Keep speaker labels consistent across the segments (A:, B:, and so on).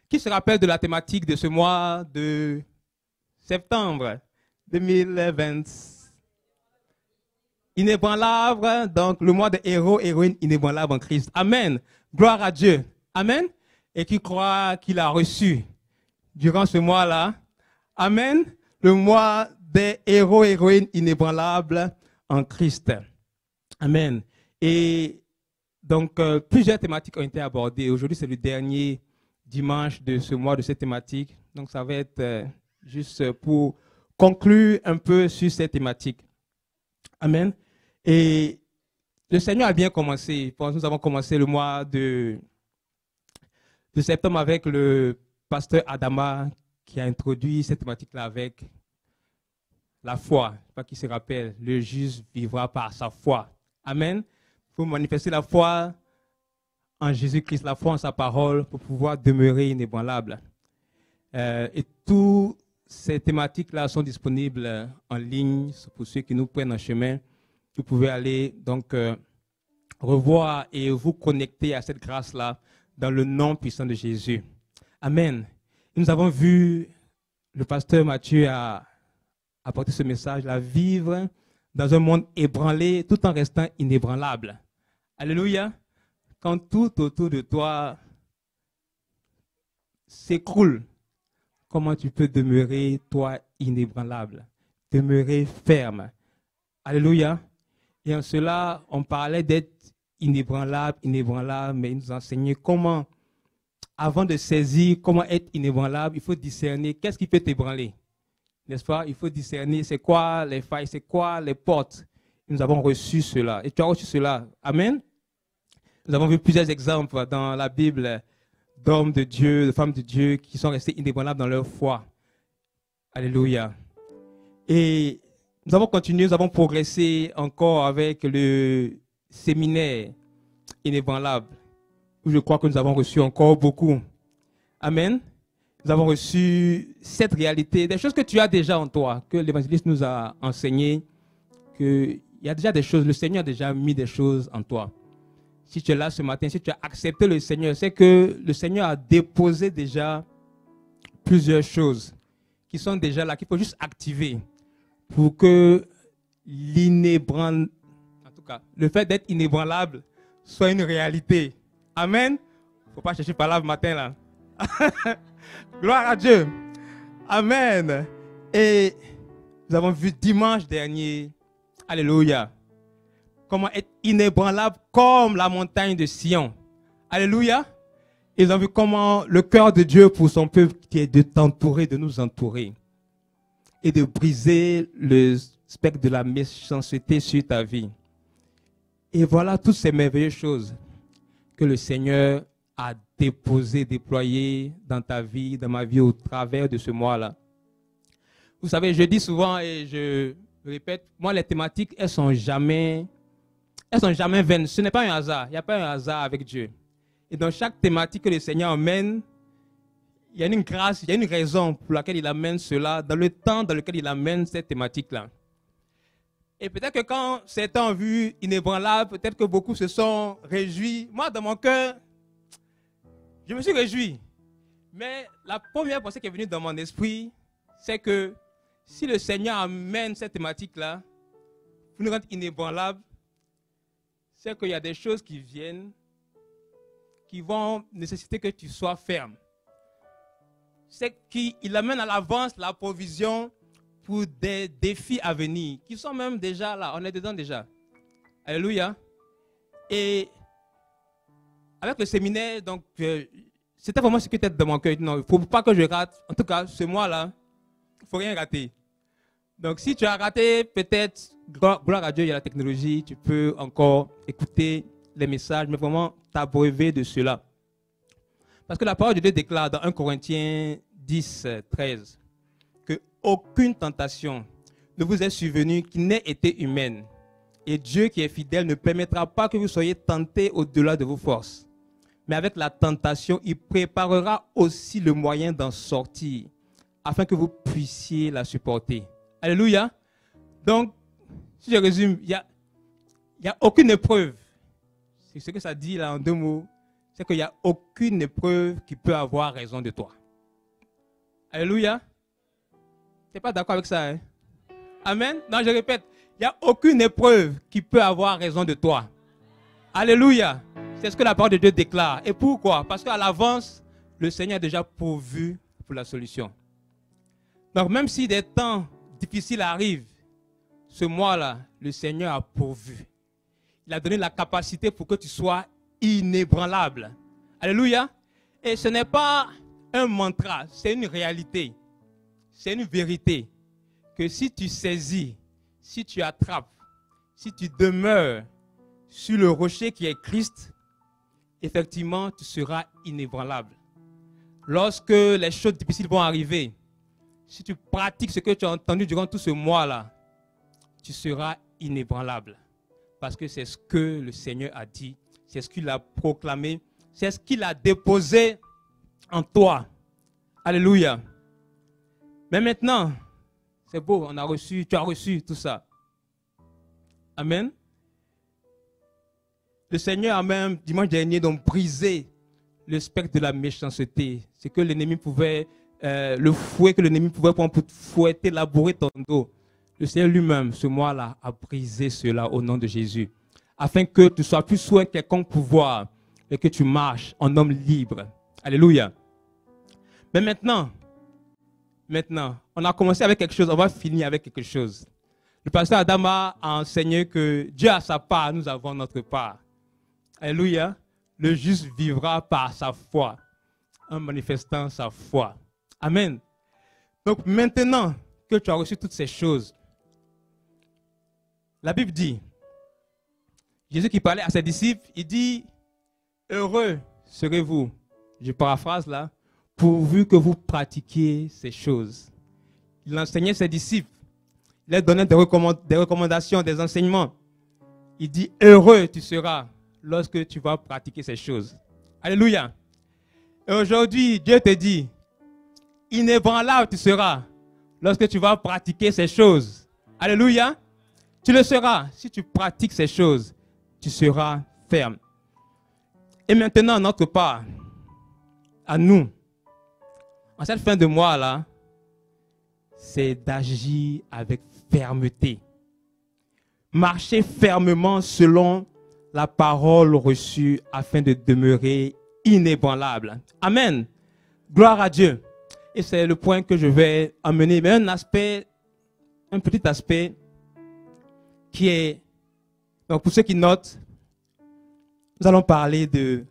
A: Qui se rappelle de la thématique de ce mois de septembre 2020? Inébranlable, donc le mois de héros, héroïnes inébranlables en Christ. Amen. Gloire à Dieu. Amen. Et qui croit qu'il a reçu durant ce mois-là. Amen. Le mois des héros, héroïnes inébranlables en Christ. Amen. Et donc, plusieurs thématiques ont été abordées. Aujourd'hui, c'est le dernier dimanche de ce mois de cette thématique. Donc, ça va être juste pour conclure un peu sur cette thématique. Amen. Et le Seigneur a bien commencé. Nous avons commencé le mois de septembre avec le pasteur Adama qui a introduit cette thématique-là avec la foi. Je ne sais pas qui se rappelle. Le juste vivra par sa foi. Amen. Il faut manifester la foi en Jésus-Christ, la foi en sa parole pour pouvoir demeurer inébranlable. Et toutes ces thématiques-là sont disponibles en ligne pour ceux qui nous prennent en chemin. Vous pouvez aller donc revoir et vous connecter à cette grâce-là dans le nom puissant de Jésus. Amen. Et nous avons vu, le pasteur Mathieu a apporté ce message, la vivre dans un monde ébranlé tout en restant inébranlable. Alléluia. Quand tout autour de toi s'écroule, comment tu peux demeurer, toi, inébranlable, demeurer ferme. Alléluia. Et en cela, on parlait d'être inébranlable, mais il nous enseignait comment, avant de saisir comment être inébranlable, il faut discerner qu'est-ce qui peut t'ébranler. N'est-ce pas? Il faut discerner c'est quoi les failles, c'est quoi les portes. Nous avons reçu cela. Et tu as reçu cela. Amen. Nous avons vu plusieurs exemples dans la Bible d'hommes de Dieu, de femmes de Dieu qui sont restés inébranlables dans leur foi. Alléluia. Et nous avons continué, nous avons progressé encore avec le séminaire inébranlable, où je crois que nous avons reçu encore beaucoup. Amen. Nous avons reçu cette réalité, des choses que tu as déjà en toi, que l'évangéliste nous a enseigné, qu'il y a déjà des choses, le Seigneur a déjà mis des choses en toi. Si tu es là ce matin, si tu as accepté le Seigneur, c'est que le Seigneur a déposé déjà plusieurs choses qui sont déjà là, qu'il faut juste activer pour que l'inébranlable, en tout cas, le fait d'être inébranlable soit une réalité. Amen. Il ne faut pas chercher par là le matin là. Gloire à Dieu. Amen. Et nous avons vu dimanche dernier, alléluia, comment être inébranlable comme la montagne de Sion. Alléluia. Ils ont vu comment le cœur de Dieu pour son peuple qui est de t'entourer, de nous entourer et de briser le spectre de la méchanceté sur ta vie. Et voilà toutes ces merveilleuses choses que le Seigneur a déposées, déployées dans ta vie, dans ma vie au travers de ce mois-là. Vous savez, je dis souvent et je répète, moi les thématiques, elles sont jamais vaines. Ce n'est pas un hasard. Il n'y a pas un hasard avec Dieu. Et dans chaque thématique que le Seigneur emmène, il y a une grâce, il y a une raison pour laquelle il amène cela, dans le temps dans lequel il amène cette thématique-là. Et peut-être que quand certains ont vu inébranlable, peut-être que beaucoup se sont réjouis. Moi, dans mon cœur, je me suis réjoui. Mais la première pensée qui est venue dans mon esprit, c'est que si le Seigneur amène cette thématique-là, pour nous rendre inébranlables, c'est qu'il y a des choses qui viennent, qui vont nécessiter que tu sois ferme. C'est qu'il amène à l'avance la provision pour des défis à venir, qui sont même déjà là, on est dedans déjà. Alléluia. Et avec le séminaire, donc, c'était vraiment ce qui était dans mon cœur. Non, il ne faut pas que je rate. En tout cas, ce mois-là, il ne faut rien rater. Donc, si tu as raté, peut-être, gloire à Dieu, il y a la technologie, tu peux encore écouter les messages, mais vraiment t'abreuver de cela. Parce que la parole de Dieu déclare dans 1 Corinthiens 10, 13, que aucune tentation ne vous est survenue qui n'ait été humaine. Et Dieu qui est fidèle ne permettra pas que vous soyez tentés au-delà de vos forces. Mais avec la tentation, il préparera aussi le moyen d'en sortir, afin que vous puissiez la supporter. Alléluia. Donc, si je résume, il n'y a aucune épreuve. C'est ce que ça dit là en deux mots. c'est qu'il n'y a aucune épreuve qui peut avoir raison de toi. Alléluia. Tu n'es pas d'accord avec ça, hein? Amen. Non, je répète, il n'y a aucune épreuve qui peut avoir raison de toi. Alléluia. C'est ce que la parole de Dieu déclare. Et pourquoi? Parce qu'à l'avance, le Seigneur a déjà pourvu pour la solution. Donc même si des temps difficiles arrivent, ce mois-là, le Seigneur a pourvu. Il a donné la capacité pour que tu sois inébranlable. Alléluia. Et ce n'est pas un mantra, c'est une réalité. C'est une vérité. Que si tu saisis, si tu attrapes, si tu demeures sur le rocher qui est Christ, effectivement, tu seras inébranlable. Lorsque les choses difficiles vont arriver, si tu pratiques ce que tu as entendu durant tout ce mois-là, tu seras inébranlable. Parce que c'est ce que le Seigneur a dit, c'est ce qu'il a proclamé, c'est ce qu'il a déposé en toi. Alléluia. Mais maintenant, c'est beau, tu as reçu tout ça. Amen. Le Seigneur a même, dimanche dernier, donc brisé le spectre de la méchanceté. C'est que l'ennemi pouvait, le fouet que l'ennemi pouvait prendre pour fouetter, labourer ton dos. Le Seigneur lui-même, ce mois-là, a brisé cela au nom de Jésus. Afin que tu ne sois plus sous un quelconque pouvoir, et que tu marches en homme libre. Alléluia. Mais maintenant, on a commencé avec quelque chose, on va finir avec quelque chose. Le pasteur Adama a enseigné que Dieu a sa part, nous avons notre part. Alléluia. Le juste vivra par sa foi, en manifestant sa foi. Amen. Donc maintenant que tu as reçu toutes ces choses, la Bible dit, Jésus qui parlait à ses disciples, il dit, heureux serez-vous, je paraphrase là, pourvu que vous pratiquiez ces choses. Il enseignait ses disciples, il leur donnait des recommandations, des enseignements. Il dit, heureux tu seras lorsque tu vas pratiquer ces choses. Alléluia. Et aujourd'hui, Dieu te dit, inébranlable tu seras lorsque tu vas pratiquer ces choses. Alléluia. Tu le seras. Si tu pratiques ces choses, tu seras ferme. Et maintenant, notre part, à nous, en cette fin de mois-là, c'est d'agir avec fermeté. Marcher fermement selon la parole reçue afin de demeurer inébranlable. Amen. Gloire à Dieu. Et c'est le point que je vais amener. Mais un petit aspect qui est, donc pour ceux qui notent, nous allons parler de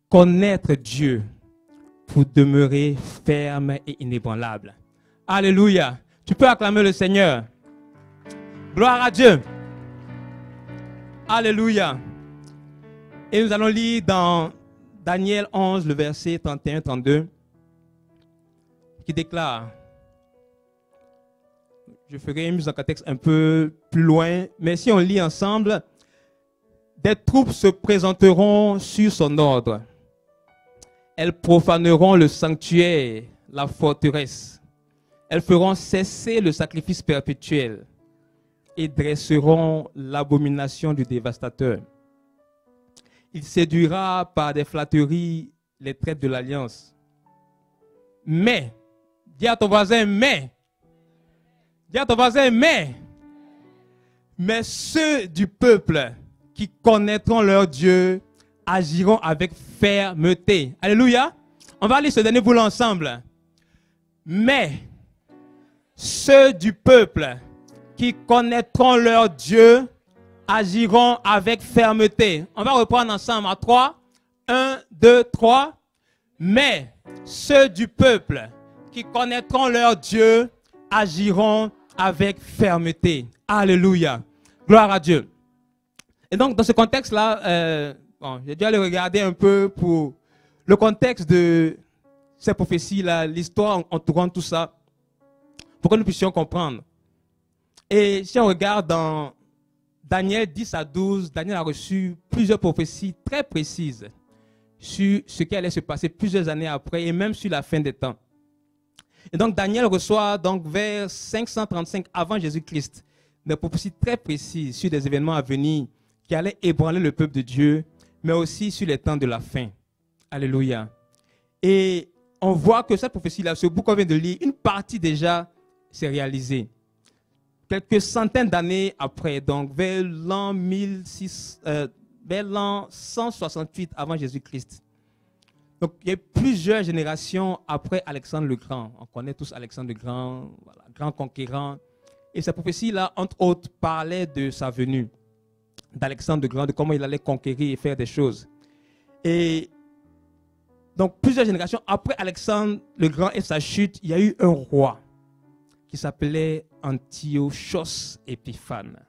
A: connaître Dieu pour demeurer ferme et inébranlable. Alléluia. Tu peux acclamer le Seigneur. Gloire à Dieu. Alléluia. Et nous allons lire dans Daniel 11, le verset 31-32, qui déclare, je ferai une mise en contexte un peu plus loin, mais si on lit ensemble, des troupes se présenteront sur son ordre. Elles profaneront le sanctuaire, la forteresse. Elles feront cesser le sacrifice perpétuel et dresseront l'abomination du dévastateur. Il séduira par des flatteries les traîtres de l'alliance. Mais, dis à ton voisin, dis à ton voisin, mais ceux du peuple qui connaîtront leur Dieu agiront avec fermeté. Alléluia. On va lire ce dernier boulot ensemble. Mais ceux du peuple qui connaîtront leur Dieu agiront avec fermeté. On va reprendre ensemble à 3. 1, 2, 3. Mais ceux du peuple qui connaîtront leur Dieu agiront avec fermeté. Alléluia. Gloire à Dieu. Et donc, dans ce contexte-là, j'ai dû aller regarder un peu pour le contexte de ces prophéties-là, l'histoire entourant tout ça, pour que nous puissions comprendre. Et si on regarde dans Daniel 10 à 12, Daniel a reçu plusieurs prophéties très précises sur ce qui allait se passer plusieurs années après et même sur la fin des temps. Et donc Daniel reçoit donc vers 535 avant Jésus-Christ des prophéties très précises sur des événements à venir qui allaient ébranler le peuple de Dieu, mais aussi sur les temps de la fin. Alléluia. Et on voit que cette prophétie-là, ce bout qu'on vient de lire, une partie déjà s'est réalisée. Quelques centaines d'années après, donc vers l'an 168 avant Jésus-Christ. Donc, il y a plusieurs générations après Alexandre le Grand. On connaît tous Alexandre le Grand, voilà, grand conquérant. Et cette prophétie-là, entre autres, parlait de sa venue, d'Alexandre le Grand, de comment il allait conquérir et faire des choses. Et donc, plusieurs générations après Alexandre le Grand et sa chute, il y a eu un roi qui s'appelait Antiochos Épiphane,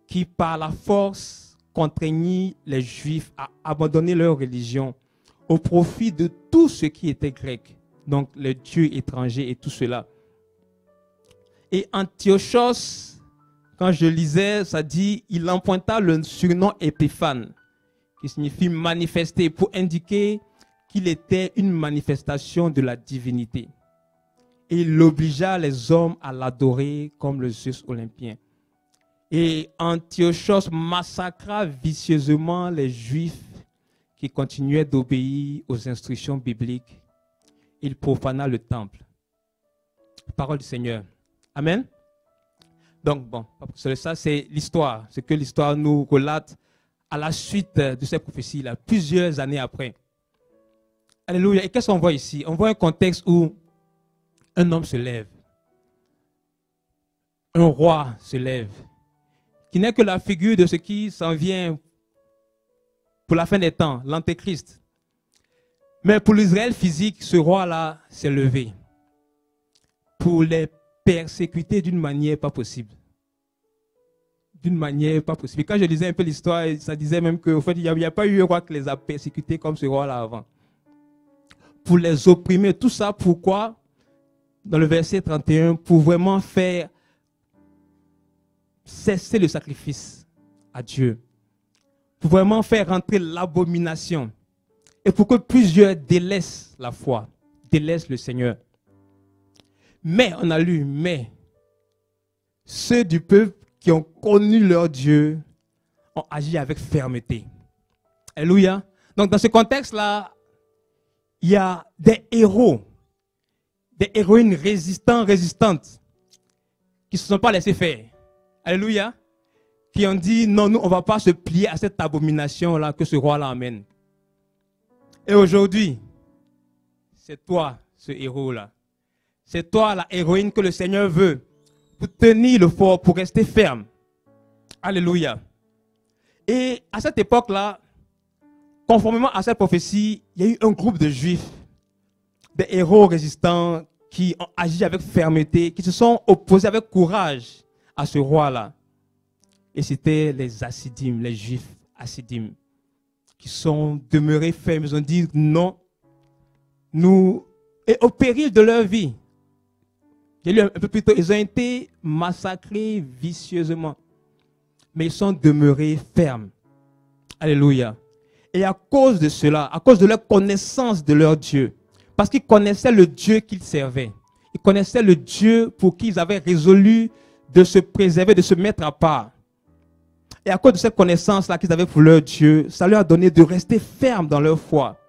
A: qui par la force contraignit les Juifs à abandonner leur religion au profit de tout ce qui était grec, donc les dieux étrangers et tout cela. Et Antiochos, quand je lisais, ça dit, il emprunta le surnom Épiphane, qui signifie manifester, pour indiquer qu'il était une manifestation de la divinité. Et il obligea les hommes à l'adorer comme le Zeus olympien. Et Antiochos massacra vicieusement les Juifs qui continuaient d'obéir aux instructions bibliques. Il profana le temple. Parole du Seigneur. Amen. Donc, bon, ça c'est l'histoire, ce que l'histoire nous relate à la suite de cette prophétie-là, plusieurs années après. Alléluia. Et qu'est-ce qu'on voit ici? On voit un contexte où un homme se lève, un roi se lève, qui n'est que la figure de ce qui s'en vient pour la fin des temps, l'Antéchrist. Mais pour l'Israël physique, ce roi-là s'est levé pour les persécuter d'une manière pas possible. D'une manière pas possible. Quand je lisais un peu l'histoire, ça disait même qu'au fait, il n'y a pas eu un roi qui les a persécutés comme ce roi-là avant. Pour les opprimer, tout ça, pourquoi? Dans le verset 31, pour vraiment faire cesser le sacrifice à Dieu. Pour vraiment faire rentrer l'abomination. Et pour que plusieurs délaissent la foi, délaissent le Seigneur. Mais, on a lu, mais, ceux du peuple qui ont connu leur Dieu ont agi avec fermeté. Alléluia. Donc, dans ce contexte-là, il y a des héros, des héroïnes résistants, résistantes, qui ne se sont pas laissés faire. Alléluia. Qui ont dit, non, nous, on ne va pas se plier à cette abomination-là que ce roi-là amène. Et aujourd'hui, c'est toi, ce héros-là. C'est toi, la héroïne que le Seigneur veut pour tenir le fort, pour rester ferme. Alléluia. Et à cette époque-là, conformément à cette prophétie, il y a eu un groupe de Juifs, des héros résistants qui ont agi avec fermeté, qui se sont opposés avec courage à ce roi-là. Et c'était les Hassidim, les Juifs Hassidim, qui sont demeurés fermes. Ils ont dit non, nous, et au péril de leur vie. J'ai lu un peu plus tôt, ils ont été massacrés vicieusement. Mais ils sont demeurés fermes. Alléluia. Et à cause de cela, à cause de leur connaissance de leur Dieu, parce qu'ils connaissaient le Dieu qu'ils servaient, ils connaissaient le Dieu pour qui ils avaient résolu de se préserver, de se mettre à part. Et à cause de cette connaissance-là qu'ils avaient pour leur Dieu, ça leur a donné de rester fermes dans leur foi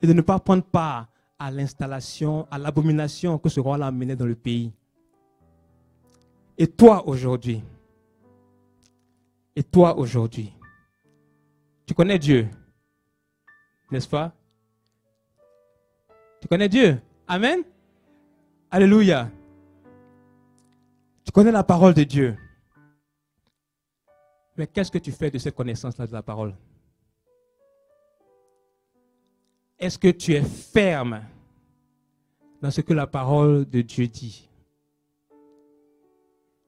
A: et de ne pas prendre part à l'installation, à l'abomination que ce roi-là a menée dans le pays. Et toi aujourd'hui, tu connais Dieu, n'est-ce pas? Tu connais Dieu. Amen. Alléluia. Tu connais la parole de Dieu. Mais qu'est-ce que tu fais de cette connaissance-là de la parole? Est-ce que tu es ferme dans ce que la parole de Dieu dit?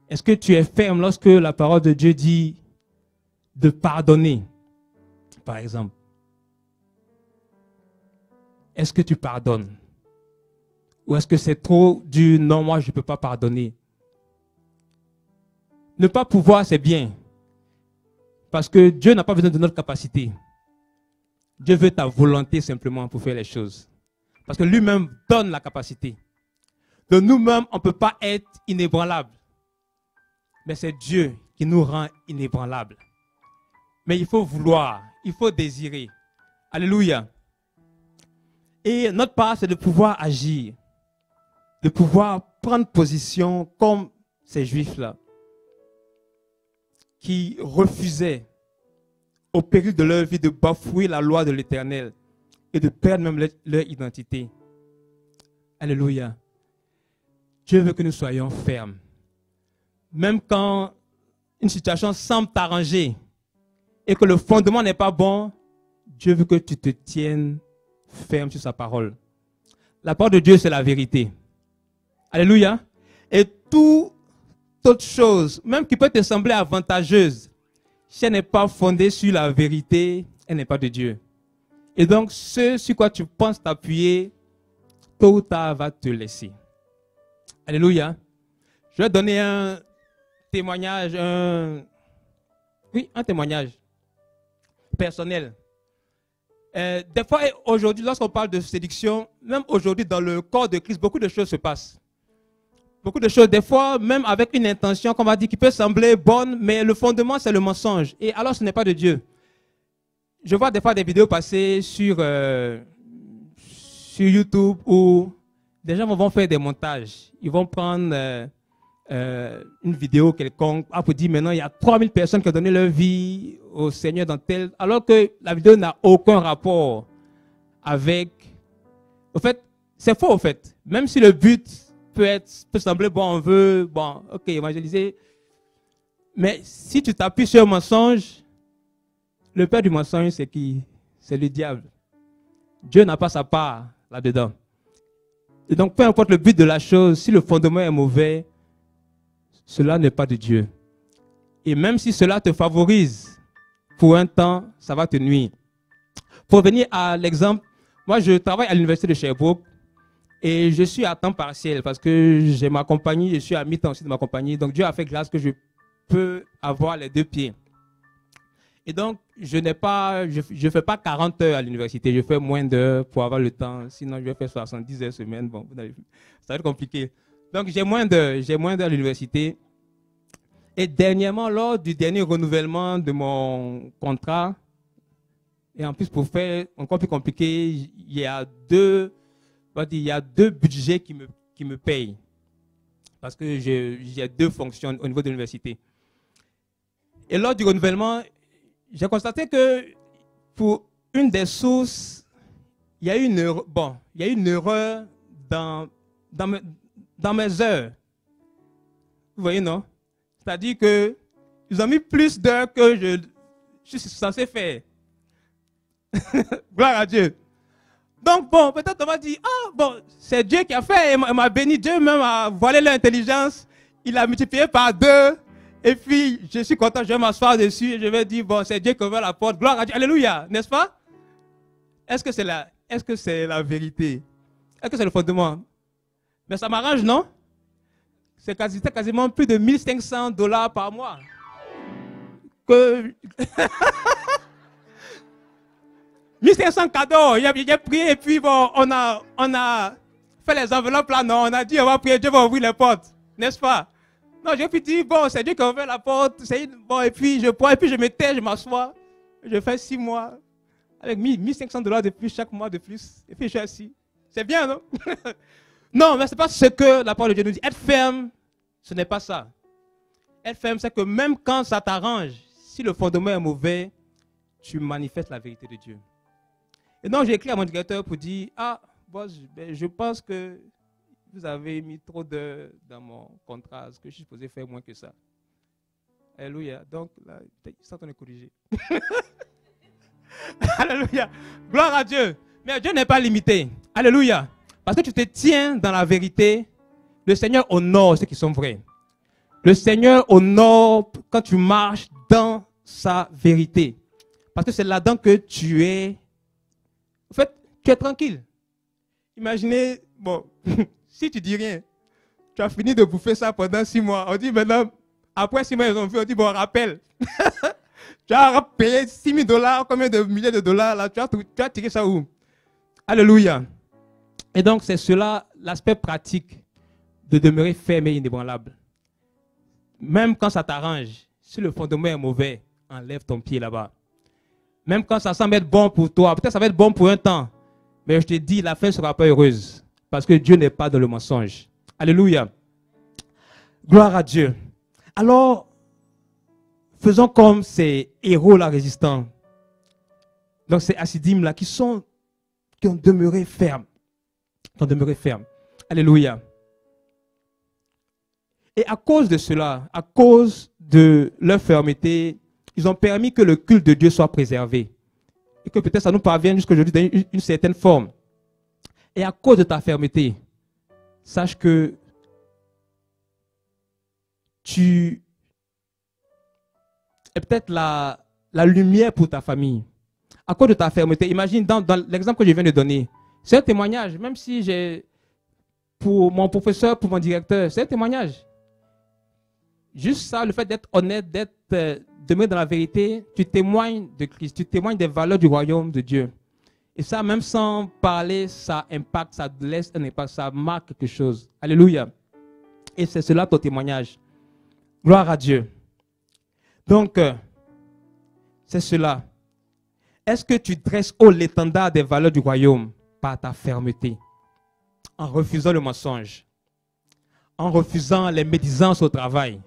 A: Est-ce que tu es ferme lorsque la parole de Dieu dit de pardonner, par exemple? Est-ce que tu pardonnes? Ou est-ce que c'est trop dur? Non, moi je ne peux pas pardonner. Ne pas pouvoir, c'est bien. Parce que Dieu n'a pas besoin de notre capacité. Dieu veut ta volonté simplement pour faire les choses. Parce que lui-même donne la capacité. De nous-mêmes, on ne peut pas être inébranlable. Mais c'est Dieu qui nous rend inébranlables. Mais il faut vouloir, il faut désirer. Alléluia. Et notre part, c'est de pouvoir agir, de pouvoir prendre position comme ces Juifs-là, qui refusaient, au péril de leur vie, de bafouer la loi de l'Éternel et de perdre même leur identité. Alléluia. Dieu veut que nous soyons fermes. Même quand une situation semble t'arranger et que le fondement n'est pas bon, Dieu veut que tu te tiennes ferme sur sa parole. La parole de Dieu, c'est la vérité. Alléluia. Et toute autre chose, même qui peut te sembler avantageuse, si elle n'est pas fondée sur la vérité, elle n'est pas de Dieu. Et donc, ce sur quoi tu penses t'appuyer, tôt ou tard, va te laisser. Alléluia. Je vais donner un témoignage, un témoignage personnel. Des fois, aujourd'hui, lorsqu'on parle de séduction, même aujourd'hui, dans le corps de Christ, beaucoup de choses se passent. Beaucoup de choses, des fois, même avec une intention, qu'on va dire, qui peut sembler bonne, mais le fondement, c'est le mensonge. Et alors, ce n'est pas de Dieu. Je vois des fois des vidéos passer sur YouTube où des gens vont faire des montages. Ils vont prendre une vidéo quelconque pour dire maintenant il y a 3000 personnes qui ont donné leur vie au Seigneur dans tel, alors que la vidéo n'a aucun rapport avec. Au fait, c'est faux au fait. Même si le but peut sembler bon, on veut, évangéliser. Mais si tu t'appuies sur un mensonge, le père du mensonge, c'est qui? C'est le diable. Dieu n'a pas sa part là-dedans. Et donc, peu importe le but de la chose, si le fondement est mauvais, cela n'est pas de Dieu. Et même si cela te favorise, pour un temps, ça va te nuire. Pour venir à l'exemple, moi je travaille à l'université de Sherbrooke et je suis à temps partiel parce que j'ai ma compagnie, je suis à mi-temps aussi de ma compagnie. Donc Dieu a fait grâce que je peux avoir les deux pieds. Et donc, je fais pas 40 heures à l'université, je fais moins d'heures pour avoir le temps. Sinon, je vais faire 70 heures semaine. Bon, ça va être compliqué. Donc, j'ai moins d'heures à l'université. Et dernièrement, lors du dernier renouvellement de mon contrat, et en plus pour faire encore plus compliqué, il y a deux budgets qui me payent. Parce que j'ai deux fonctions au niveau de l'université. Et lors du renouvellement, j'ai constaté que pour une des sources, il y a eu une erreur dans mes heures. Vous voyez, non? C'est-à-dire qu'ils ont mis plus d'heures que je suis censé faire. Gloire à Dieu. Donc, bon, peut-être on va dire, c'est Dieu qui a fait, il m'a béni, Dieu même a voilé l'intelligence, il a multiplié par 2. Et puis, je suis content, je vais m'asseoir dessus et je vais dire, bon, c'est Dieu qui ouvre la porte. Gloire à Dieu. Alléluia. N'est-ce pas? Est-ce que c'est la vérité? Est-ce que c'est le fondement? Mais ça m'arrange, non? C'est quasiment plus de $1 500 par mois. Que... 1500 cadeaux. J'ai prié et puis, bon, on a fait les enveloppes là, non? On a dit, on va prier, Dieu va ouvrir les portes. N'est-ce pas? Non, j'ai pu dire, bon, c'est Dieu qui a ouvert la porte. Bon, et puis je prends, et puis je me tais, je m'assois. Je fais 6 mois. Avec $1 500 de plus, chaque mois de plus. Et puis je suis assis. C'est bien, non? Non, mais ce n'est pas ce que la parole de Dieu nous dit. Être ferme, ce n'est pas ça. Être ferme, c'est que même quand ça t'arrange, si le fondement est mauvais, tu manifestes la vérité de Dieu. Et donc, j'ai écrit à mon directeur pour dire, boss, je pense que vous avez mis trop d'heures dans mon contrat, ce que je suis supposé faire moins que ça. Alléluia. Donc, là, ils sont en train de corriger. Alléluia. Gloire à Dieu. Mais Dieu n'est pas limité. Alléluia. Parce que tu te tiens dans la vérité, le Seigneur honore ceux qui sont vrais. Le Seigneur honore quand tu marches dans sa vérité. Parce que c'est là-dedans que tu es. En fait, tu es tranquille. Imaginez, bon, si tu dis rien, tu as fini de bouffer ça pendant 6 mois. On dit maintenant, après 6 mois, ils ont vu, on dit, bon, rappel. Tu as payé $6 000, combien de milliers de dollars là, tu as tiré ça où? Alléluia. Et donc, c'est cela, l'aspect pratique de demeurer ferme et inébranlable. Même quand ça t'arrange, si le fondement est mauvais, enlève ton pied là-bas. Même quand ça semble être bon pour toi, peut-être ça va être bon pour un temps, Mais je te dis, la fin ne sera pas heureuse. Parce que Dieu n'est pas dans le mensonge. Alléluia. Gloire à Dieu. Alors, faisons comme ces héros-là résistants. Donc, ces Hassidim-là qui ont demeuré fermes. Qui ont demeuré fermes. Alléluia. Et à cause de cela, à cause de leur fermeté, ils ont permis que le culte de Dieu soit préservé. Et que peut-être ça nous parvienne jusqu'aujourd'hui dans une certaine forme. Et à cause de ta fermeté, sache que tu es peut-être la lumière pour ta famille. À cause de ta fermeté, imagine dans l'exemple que je viens de donner, c'est un témoignage, même si j'ai, pour mon professeur, pour mon directeur, c'est un témoignage. Juste ça, le fait d'être honnête, d'être demeurer dans la vérité, tu témoignes de Christ, tu témoignes des valeurs du royaume de Dieu. Et ça, même sans parler, ça impacte, ça laisse un impact, ça marque quelque chose. Alléluia. Et c'est cela ton témoignage. Gloire à Dieu. Donc, c'est cela. Est-ce que tu dresses haut l'étendard des valeurs du royaume par ta fermeté, en refusant le mensonge, en refusant les médisances au travail?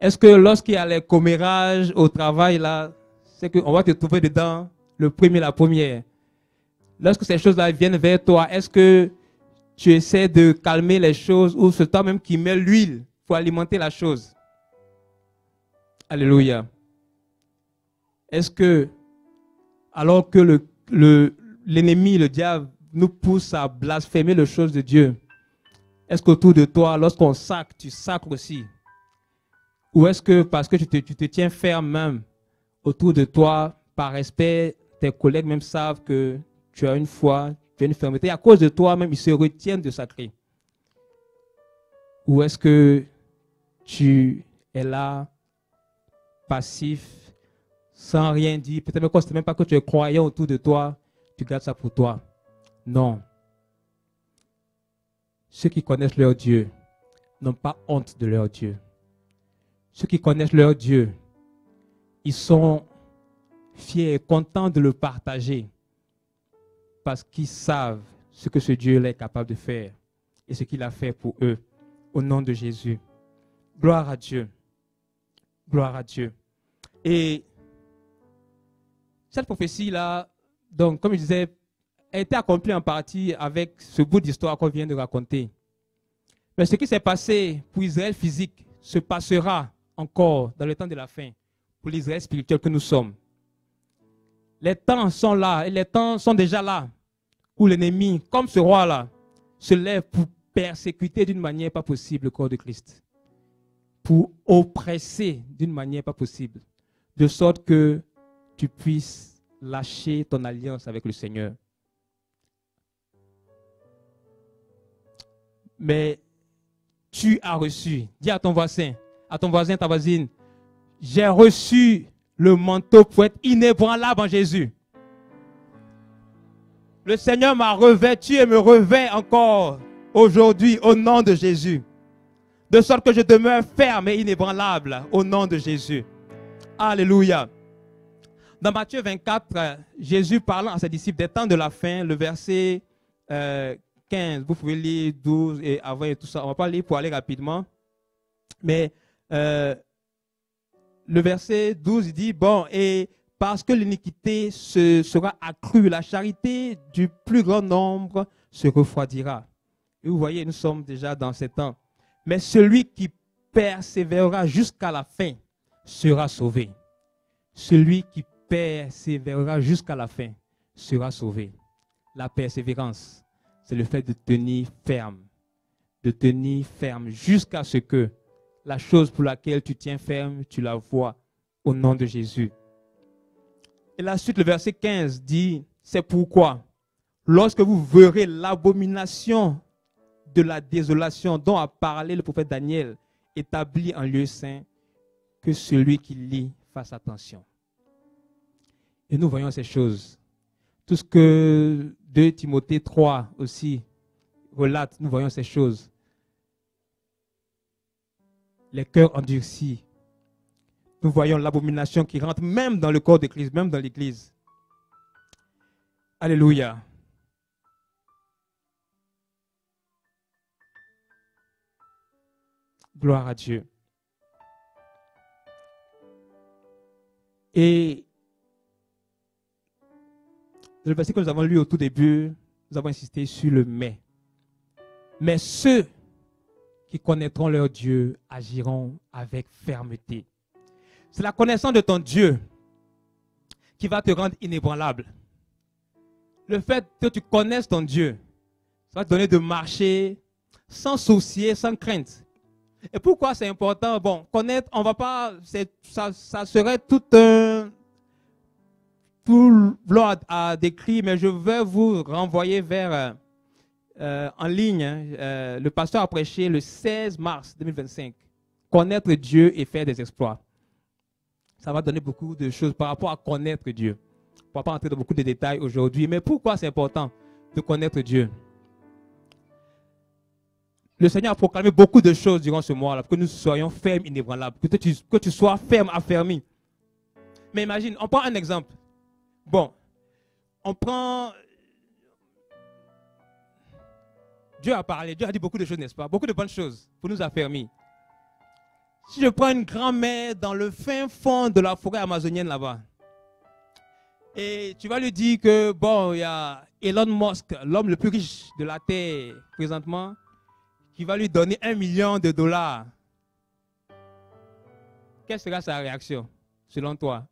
A: Est-ce que lorsqu'il y a les commérages au travail, là, c'est qu'on va te trouver dedans, le premier, la première? Lorsque ces choses-là viennent vers toi, est-ce que tu essaies de calmer les choses ou c'est toi-même qui mets l'huile pour alimenter la chose? Alléluia. Est-ce que, alors que l'ennemi, le diable, nous pousse à blasphémer les choses de Dieu, est-ce qu'autour de toi, lorsqu'on sacre, tu sacres aussi? Ou est-ce que parce que tu te tiens ferme même autour de toi, par respect, tes collègues même savent que tu as une foi, tu as une fermeté, à cause de toi même, ils se retiennent de sacrer? Ou est-ce que tu es là, passif, sans rien dire, peut-être même ce n'est même pas que tu es croyant autour de toi, tu gardes ça pour toi? Non. Ceux qui connaissent leur Dieu n'ont pas honte de leur Dieu. Ceux qui connaissent leur Dieu, ils sont fiers et contents de le partager parce qu'ils savent ce que ce Dieu est capable de faire et ce qu'il a fait pour eux au nom de Jésus. Gloire à Dieu. Gloire à Dieu. Et cette prophétie-là, donc, comme je disais, a été accomplie en partie avec ce bout d'histoire qu'on vient de raconter. Mais ce qui s'est passé pour Israël physique se passera encore dans le temps de la fin pour l'Israël spirituel que nous sommes. Les temps sont là et les temps sont déjà là où l'ennemi, comme ce roi-là, se lève pour persécuter d'une manière pas possible le corps de Christ, pour oppresser d'une manière pas possible, de sorte que tu puisses lâcher ton alliance avec le Seigneur. Mais tu as reçu, dis à ton voisin, ta voisine, j'ai reçu le manteau pour être inébranlable en Jésus. Le Seigneur m'a revêtu et me revêt encore aujourd'hui au nom de Jésus. De sorte que je demeure ferme et inébranlable au nom de Jésus. Alléluia. Dans Matthieu 24, Jésus parlant à ses disciples des temps de la fin, le verset 15, vous pouvez lire 12 et avant et tout ça. On ne va pas lire pour aller rapidement. Mais le verset 12, il dit, bon, et parce que l'iniquité sera accrue, la charité du plus grand nombre se refroidira. Et vous voyez, nous sommes déjà dans ces temps. Mais celui qui persévérera jusqu'à la fin sera sauvé. Celui qui persévérera jusqu'à la fin sera sauvé. La persévérance, c'est le fait de tenir ferme jusqu'à ce que la chose pour laquelle tu tiens ferme, tu la vois au nom de Jésus. Et la suite, le verset 15 dit, c'est pourquoi, lorsque vous verrez l'abomination de la désolation dont a parlé le prophète Daniel, établi en lieu saint, que celui qui lit fasse attention. Et nous voyons ces choses. Tout ce que 2 Timothée 3 aussi relate, nous voyons ces choses. Les cœurs endurcis. Nous voyons l'abomination qui rentre même dans le corps de Christ, même dans l'Église. Alléluia. Gloire à Dieu. Et le verset que nous avons lu au tout début, nous avons insisté sur le mais. Mais ceux qui connaîtront leur Dieu agiront avec fermeté. C'est la connaissance de ton Dieu qui va te rendre inébranlable. Le fait que tu connaisses ton Dieu, ça va te donner de marcher sans soucier, sans crainte. Et pourquoi c'est important? Bon, connaître, on va pas, ça serait tout long à décrire, mais je vais vous renvoyer vers en ligne. Le pasteur a prêché le 16 mars 2025. Connaître Dieu et faire des exploits. Ça va donner beaucoup de choses par rapport à connaître Dieu. On ne va pas entrer dans beaucoup de détails aujourd'hui, mais pourquoi c'est important de connaître Dieu? Le Seigneur a proclamé beaucoup de choses durant ce mois-là, pour que nous soyons fermes, inébranlables, que tu sois ferme, affermi. Mais imagine, on prend un exemple. Bon, on prend... Dieu a parlé, Dieu a dit beaucoup de choses, n'est-ce pas? Beaucoup de bonnes choses pour nous affermir. Si je prends une grand-mère dans le fin fond de la forêt amazonienne là-bas, et tu vas lui dire que, bon, il y a Elon Musk, l'homme le plus riche de la Terre présentement, qui va lui donner $1 million. Quelle sera sa réaction, selon toi?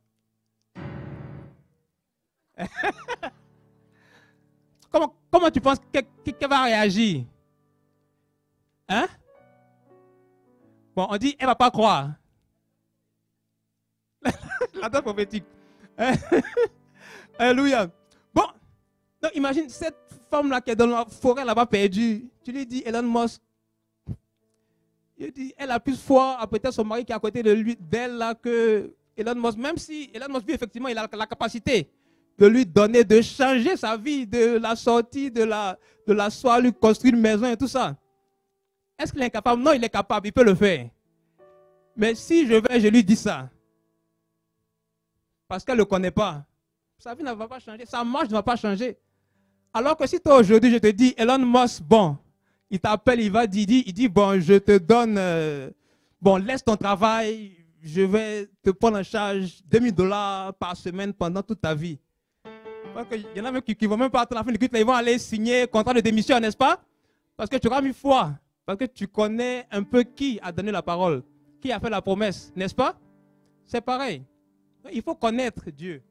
A: Comment tu penses qu'elle va réagir? Hein? Bon, on dit, elle ne va pas croire. La date prophétique. Alléluia. Bon, donc imagine cette femme-là qui est dans la forêt là-bas perdue. Tu lui dis, Elon Musk. Il dit, elle a plus foi à peut-être son mari qui est à côté de lui, d'elle là, que Elon Musk. Même si Elon Musk, lui, effectivement, il a la capacité de lui donner, de changer sa vie, de la sortie de la soie, lui construire une maison et tout ça. Est-ce qu'il est incapable? Non, il est capable, il peut le faire. Mais si je lui dis ça, parce qu'elle ne le connaît pas, sa vie ne va pas changer, sa marche ne va pas changer. Alors que si toi aujourd'hui je te dis, Elon Musk, bon, il t'appelle, il dit, bon, je te donne, bon, laisse ton travail, je vais te prendre en charge $2000 par semaine pendant toute ta vie. Parce qu'il y en a même qui ne vont même pas attendre la fin du culte, ils vont aller signer contrat de démission, n'est-ce pas? Parce que tu auras mis foi, parce que tu connais un peu qui a donné la parole, qui a fait la promesse, n'est-ce pas? C'est pareil. Il faut connaître Dieu.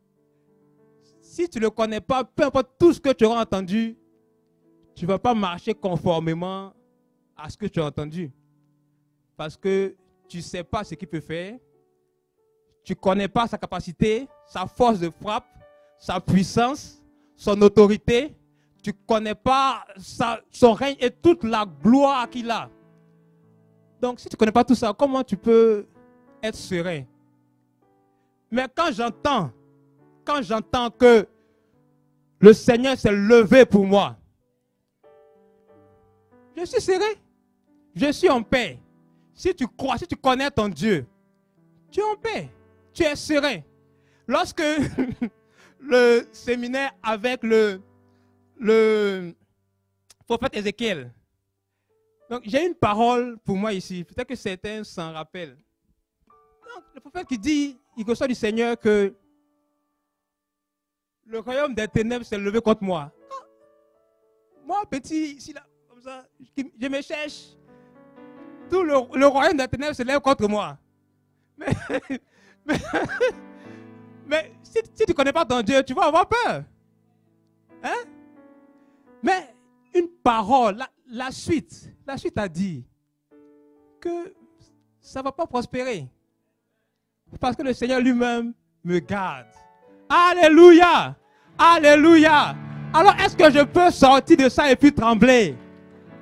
A: Si tu ne le connais pas, peu importe tout ce que tu auras entendu, tu ne vas pas marcher conformément à ce que tu as entendu. Parce que tu ne sais pas ce qu'il peut faire, tu ne connais pas sa capacité, sa force de frappe, sa puissance, son autorité, tu ne connais pas son règne et toute la gloire qu'il a. Donc si tu ne connais pas tout ça, comment tu peux être serein? Mais quand j'entends que le Seigneur s'est levé pour moi, je suis serein. Je suis en paix. Si tu crois, si tu connais ton Dieu, tu es en paix. Tu es serein. Lorsque le séminaire avec le prophète Ézéchiel, donc j'ai une parole pour moi ici. Peut-être que certains s'en rappellent. Donc, le prophète qui dit, il reçoit du Seigneur que le royaume des ténèbres s'est levé contre moi. Ah, moi, petit, ici, là, comme ça, je me cherche. Tout le royaume des ténèbres se lève contre moi. Mais si tu ne connais pas ton Dieu, tu vas avoir peur. Hein? Mais une parole, la suite a dit que ça ne va pas prospérer. Parce que le Seigneur lui-même me garde. Alléluia! Alléluia! Alors est-ce que je peux sortir de ça et puis trembler?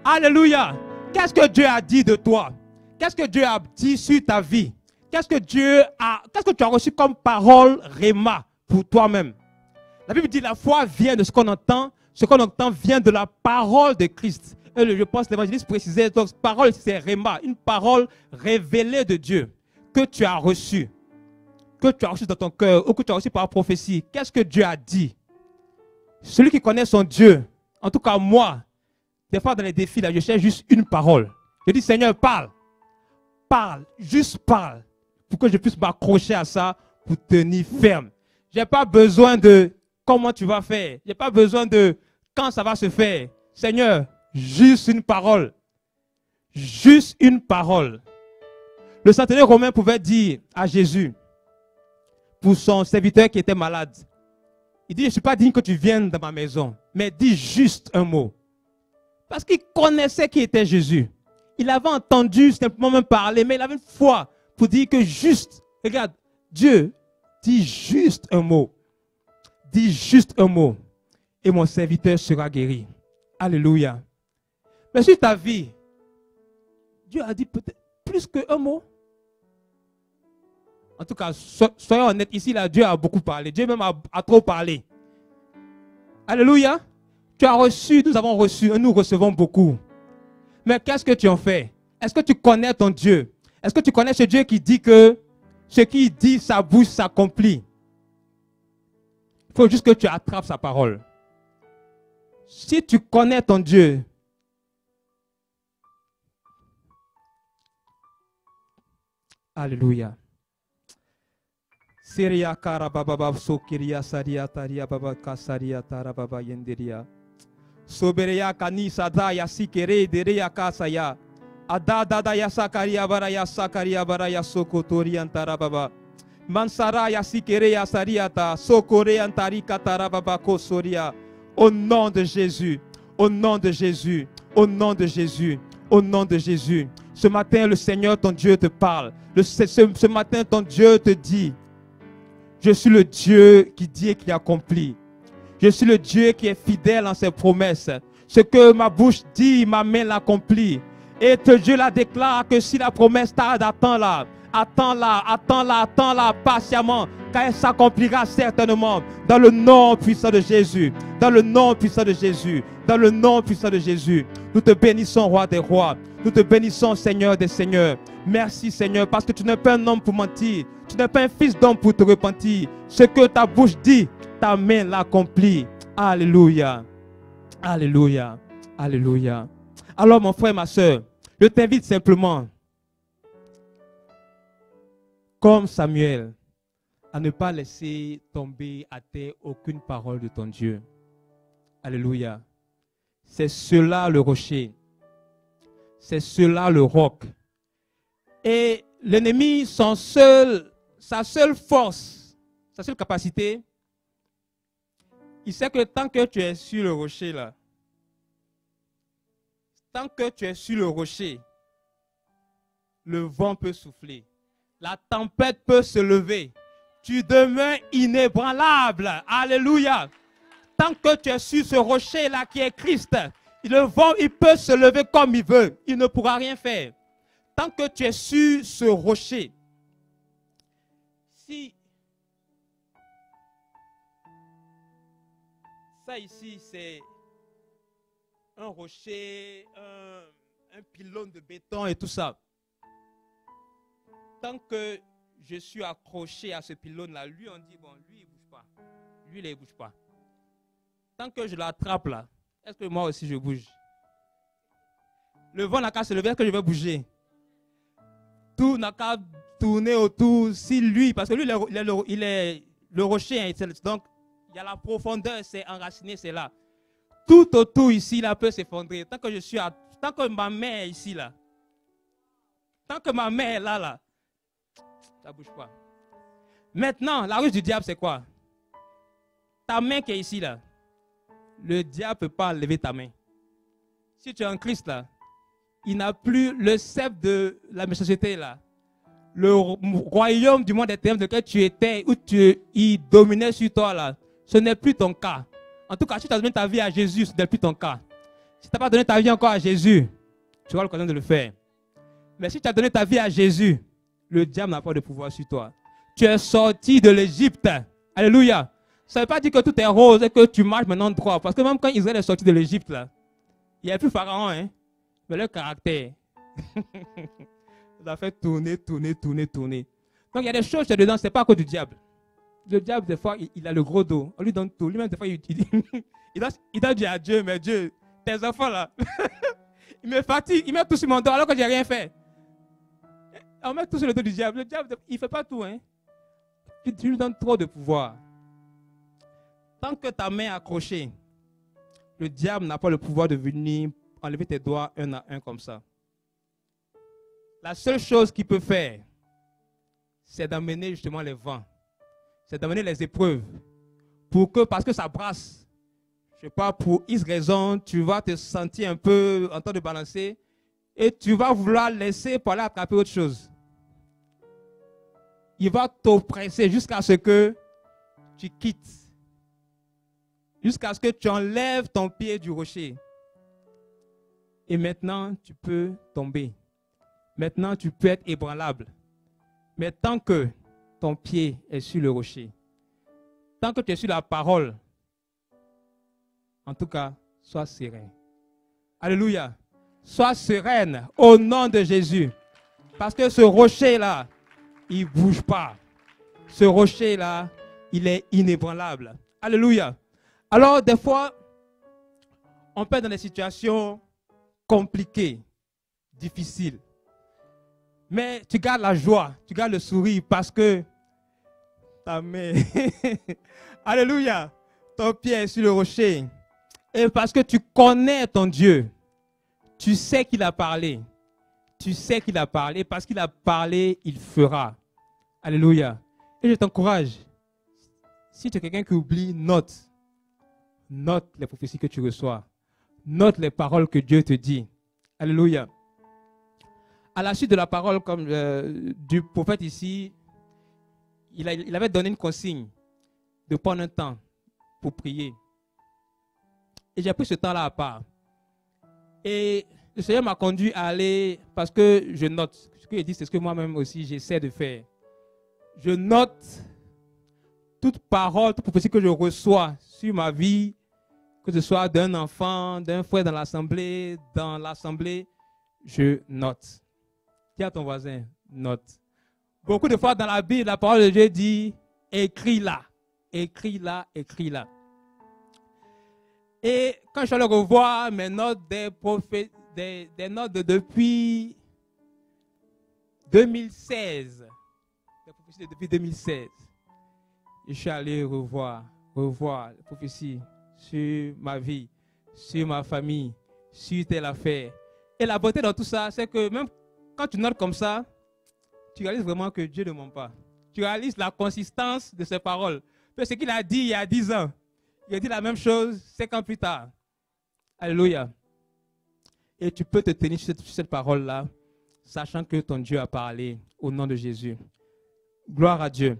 A: Alléluia! Qu'est-ce que Dieu a dit de toi? Qu'est-ce que Dieu a dit sur ta vie? Qu'est-ce que tu as reçu comme parole Réma pour toi-même? La Bible dit la foi vient de ce qu'on entend vient de la parole de Christ. Et je pense que l'évangéliste précisait, donc parole c'est Réma, une parole révélée de Dieu que tu as reçue. Que tu as reçu dans ton cœur ou que tu as reçu par prophétie. Qu'est-ce que Dieu a dit? Celui qui connaît son Dieu, en tout cas moi, des fois dans les défis, là, je cherche juste une parole. Je dis Seigneur, parle. parle, juste parle, pour que je puisse m'accrocher à ça, pour tenir ferme. Je n'ai pas besoin de comment tu vas faire. Je n'ai pas besoin de quand ça va se faire. Seigneur, juste une parole. Juste une parole. Le centenier romain pouvait dire à Jésus, pour son serviteur qui était malade, il dit, je ne suis pas digne que tu viennes dans ma maison, mais dis juste un mot. Parce qu'il connaissait qui était Jésus. Il avait entendu simplement même parler, mais il avait une foi pour dire que juste, regarde, Dieu, dis juste un mot. Dis juste un mot. Et mon serviteur sera guéri. Alléluia. Mais sur ta vie, Dieu a dit peut-être plus qu'un mot. En tout cas, soyons honnêtes, ici, là, Dieu a beaucoup parlé. Dieu même a trop parlé. Alléluia. Tu as reçu, nous avons reçu, nous recevons beaucoup. Mais qu'est-ce que tu en fais? Est-ce que tu connais ton Dieu? Est-ce que tu connais ce Dieu qui dit que ce qu'il dit, sa bouche s'accomplit? Il faut juste que tu attrapes sa parole. Si tu connais ton Dieu, alléluia. Siria karababa sokiria saria taria baba kasaria tarababa yenderia. Soberia kanisa da yasikere deria kasaya. Adada yasakaria bara yasakaria bara yasokotori antarababa. Mansara yasikere yasariata sokore antarika tarababa kosoria. Au nom de Jésus, au nom de Jésus, au nom de Jésus, au nom de Jésus. Ce matin, le Seigneur, ton Dieu, te parle. Ce matin, ton Dieu te dit, je suis le Dieu qui dit et qui accomplit. Je suis le Dieu qui est fidèle en ses promesses. Ce que ma bouche dit, ma main l'accomplit. Et que Dieu la déclare que si la promesse tarde, attends-la. Attends-la, attends-la, attends-la patiemment, car elle s'accomplira certainement dans le nom puissant de Jésus. Dans le nom puissant de Jésus. Dans le nom puissant de Jésus. Nous te bénissons, Roi des rois. Nous te bénissons, Seigneur des seigneurs. Merci, Seigneur, parce que tu n'es pas un homme pour mentir. Tu n'es pas un fils d'homme pour te repentir. Ce que ta bouche dit, ta main l'accomplit. Alléluia. Alléluia. Alléluia. Alors, mon frère, ma soeur, je t'invite simplement, comme Samuel, à ne pas laisser tomber à terre aucune parole de ton Dieu. Alléluia. C'est cela le rocher. C'est cela le roc. Et l'ennemi, sa seule force, sa seule capacité, il sait que tant que tu es sur le rocher là, tant que tu es sur le rocher, le vent peut souffler, la tempête peut se lever, tu demeures inébranlable. Alléluia. Tant que tu es sur ce rocher là qui est Christ, le vent il peut se lever comme il veut, il ne pourra rien faire. Tant que tu es sur ce rocher, si ça ici c'est un rocher, un pylône de béton et tout ça, tant que je suis accroché à ce pylône-là, lui on dit, bon, lui il ne bouge pas, lui il ne bouge pas. Tant que je l'attrape là, est-ce que moi aussi je bouge? Le vent n'a qu'à se lever, est-ce que je vais bouger? Tout n'a qu'à tourner autour, si lui, parce que lui il est le rocher, hein, donc il y a la profondeur, c'est enraciné, c'est là. Tout autour ici, là, peut s'effondrer. Tant que je suis tant que ma main est ici, là, tant que ma main est là, là, ça ne bouge pas. Maintenant, la ruse du diable, c'est quoi? Ta main qui est ici, là, le diable ne peut pas enlever ta main. Si tu es en Christ, là, il n'a plus le sceptre de la méchanceté, là. Le royaume du monde éternel de lequel tu étais, où il dominait sur toi, là, ce n'est plus ton cas. En tout cas, si tu as donné ta vie à Jésus, ce n'est plus ton cas. Si tu n'as pas donné ta vie encore à Jésus, tu auras l'occasion de le faire. Mais si tu as donné ta vie à Jésus, le diable n'a pas de pouvoir sur toi. Tu es sorti de l'Égypte. Alléluia. Ça ne veut pas dire que tout est rose et que tu marches maintenant droit. Parce que même quand Israël est sorti de l'Égypte, là, il n'y avait plus Pharaon, hein, mais leur caractère. Ça a fait tourner, tourner, tourner, tourner. Donc il y a des choses dedans, ce n'est pas à cause du diable. Le diable, des fois, il a le gros dos. On lui donne tout. Lui-même, des fois, il doit dire à Dieu, mais Dieu, tes enfants là, ils me fatiguent, ils mettent tout sur mon dos alors que je n'ai rien fait. On met tout sur le dos du diable. Le diable, il ne fait pas tout. Hein. Tu lui donnes trop de pouvoir. Tant que ta main est accrochée, le diable n'a pas le pouvoir de venir enlever tes doigts un à un comme ça. La seule chose qu'il peut faire, c'est d'amener justement les vents. C'est d'amener les épreuves. Parce que ça brasse. Je ne sais pas, pour X raison, tu vas te sentir un peu en train de balancer et tu vas vouloir laisser pour aller attraper autre chose. Il va t'oppresser jusqu'à ce que tu quittes. Jusqu'à ce que tu enlèves ton pied du rocher. Et maintenant, tu peux tomber. Maintenant, tu peux être ébranlable. Mais tant que ton pied est sur le rocher, tant que tu es sur la parole, en tout cas, sois serein. Alléluia. Sois sereine au nom de Jésus. Parce que ce rocher-là, il ne bouge pas. Ce rocher-là, il est inébranlable. Alléluia. Alors, des fois, on peut être dans des situations compliquées, difficiles. Mais tu gardes la joie, tu gardes le sourire parce que ta main, alléluia, ton pied est sur le rocher. Et parce que tu connais ton Dieu, tu sais qu'il a parlé. Tu sais qu'il a parlé. Parce qu'il a parlé, il fera. Alléluia. Et je t'encourage, si tu es quelqu'un qui oublie, note. Note les prophéties que tu reçois. Note les paroles que Dieu te dit. Alléluia. À la suite de la parole du prophète ici, il avait donné une consigne de prendre un temps pour prier. Et j'ai pris ce temps-là à part. Et le Seigneur m'a conduit à aller, parce que je note. Ce qu'il dit, c'est ce que moi-même aussi j'essaie de faire. Je note toute parole, toute prophétie que je reçois sur ma vie, que ce soit d'un enfant, d'un frère dans l'assemblée, je note. Dis à ton voisin, note. Beaucoup de fois dans la Bible, la parole de Dieu dit, écris-la, écris-la, écris-la. Et quand je vais le revoir, mes notes des notes depuis 2016, des prophéties depuis 2016, je suis allé revoir les prophéties sur ma vie, sur ma famille, sur telle affaire. Et la beauté dans tout ça, c'est que même quand tu notes comme ça, tu réalises vraiment que Dieu ne ment pas. Tu réalises la consistance de ses paroles. Parce que ce qu'il a dit il y a 10 ans, il a dit la même chose 5 ans plus tard. Alléluia. Et tu peux te tenir sur cette parole-là, sachant que ton Dieu a parlé au nom de Jésus. Gloire à Dieu.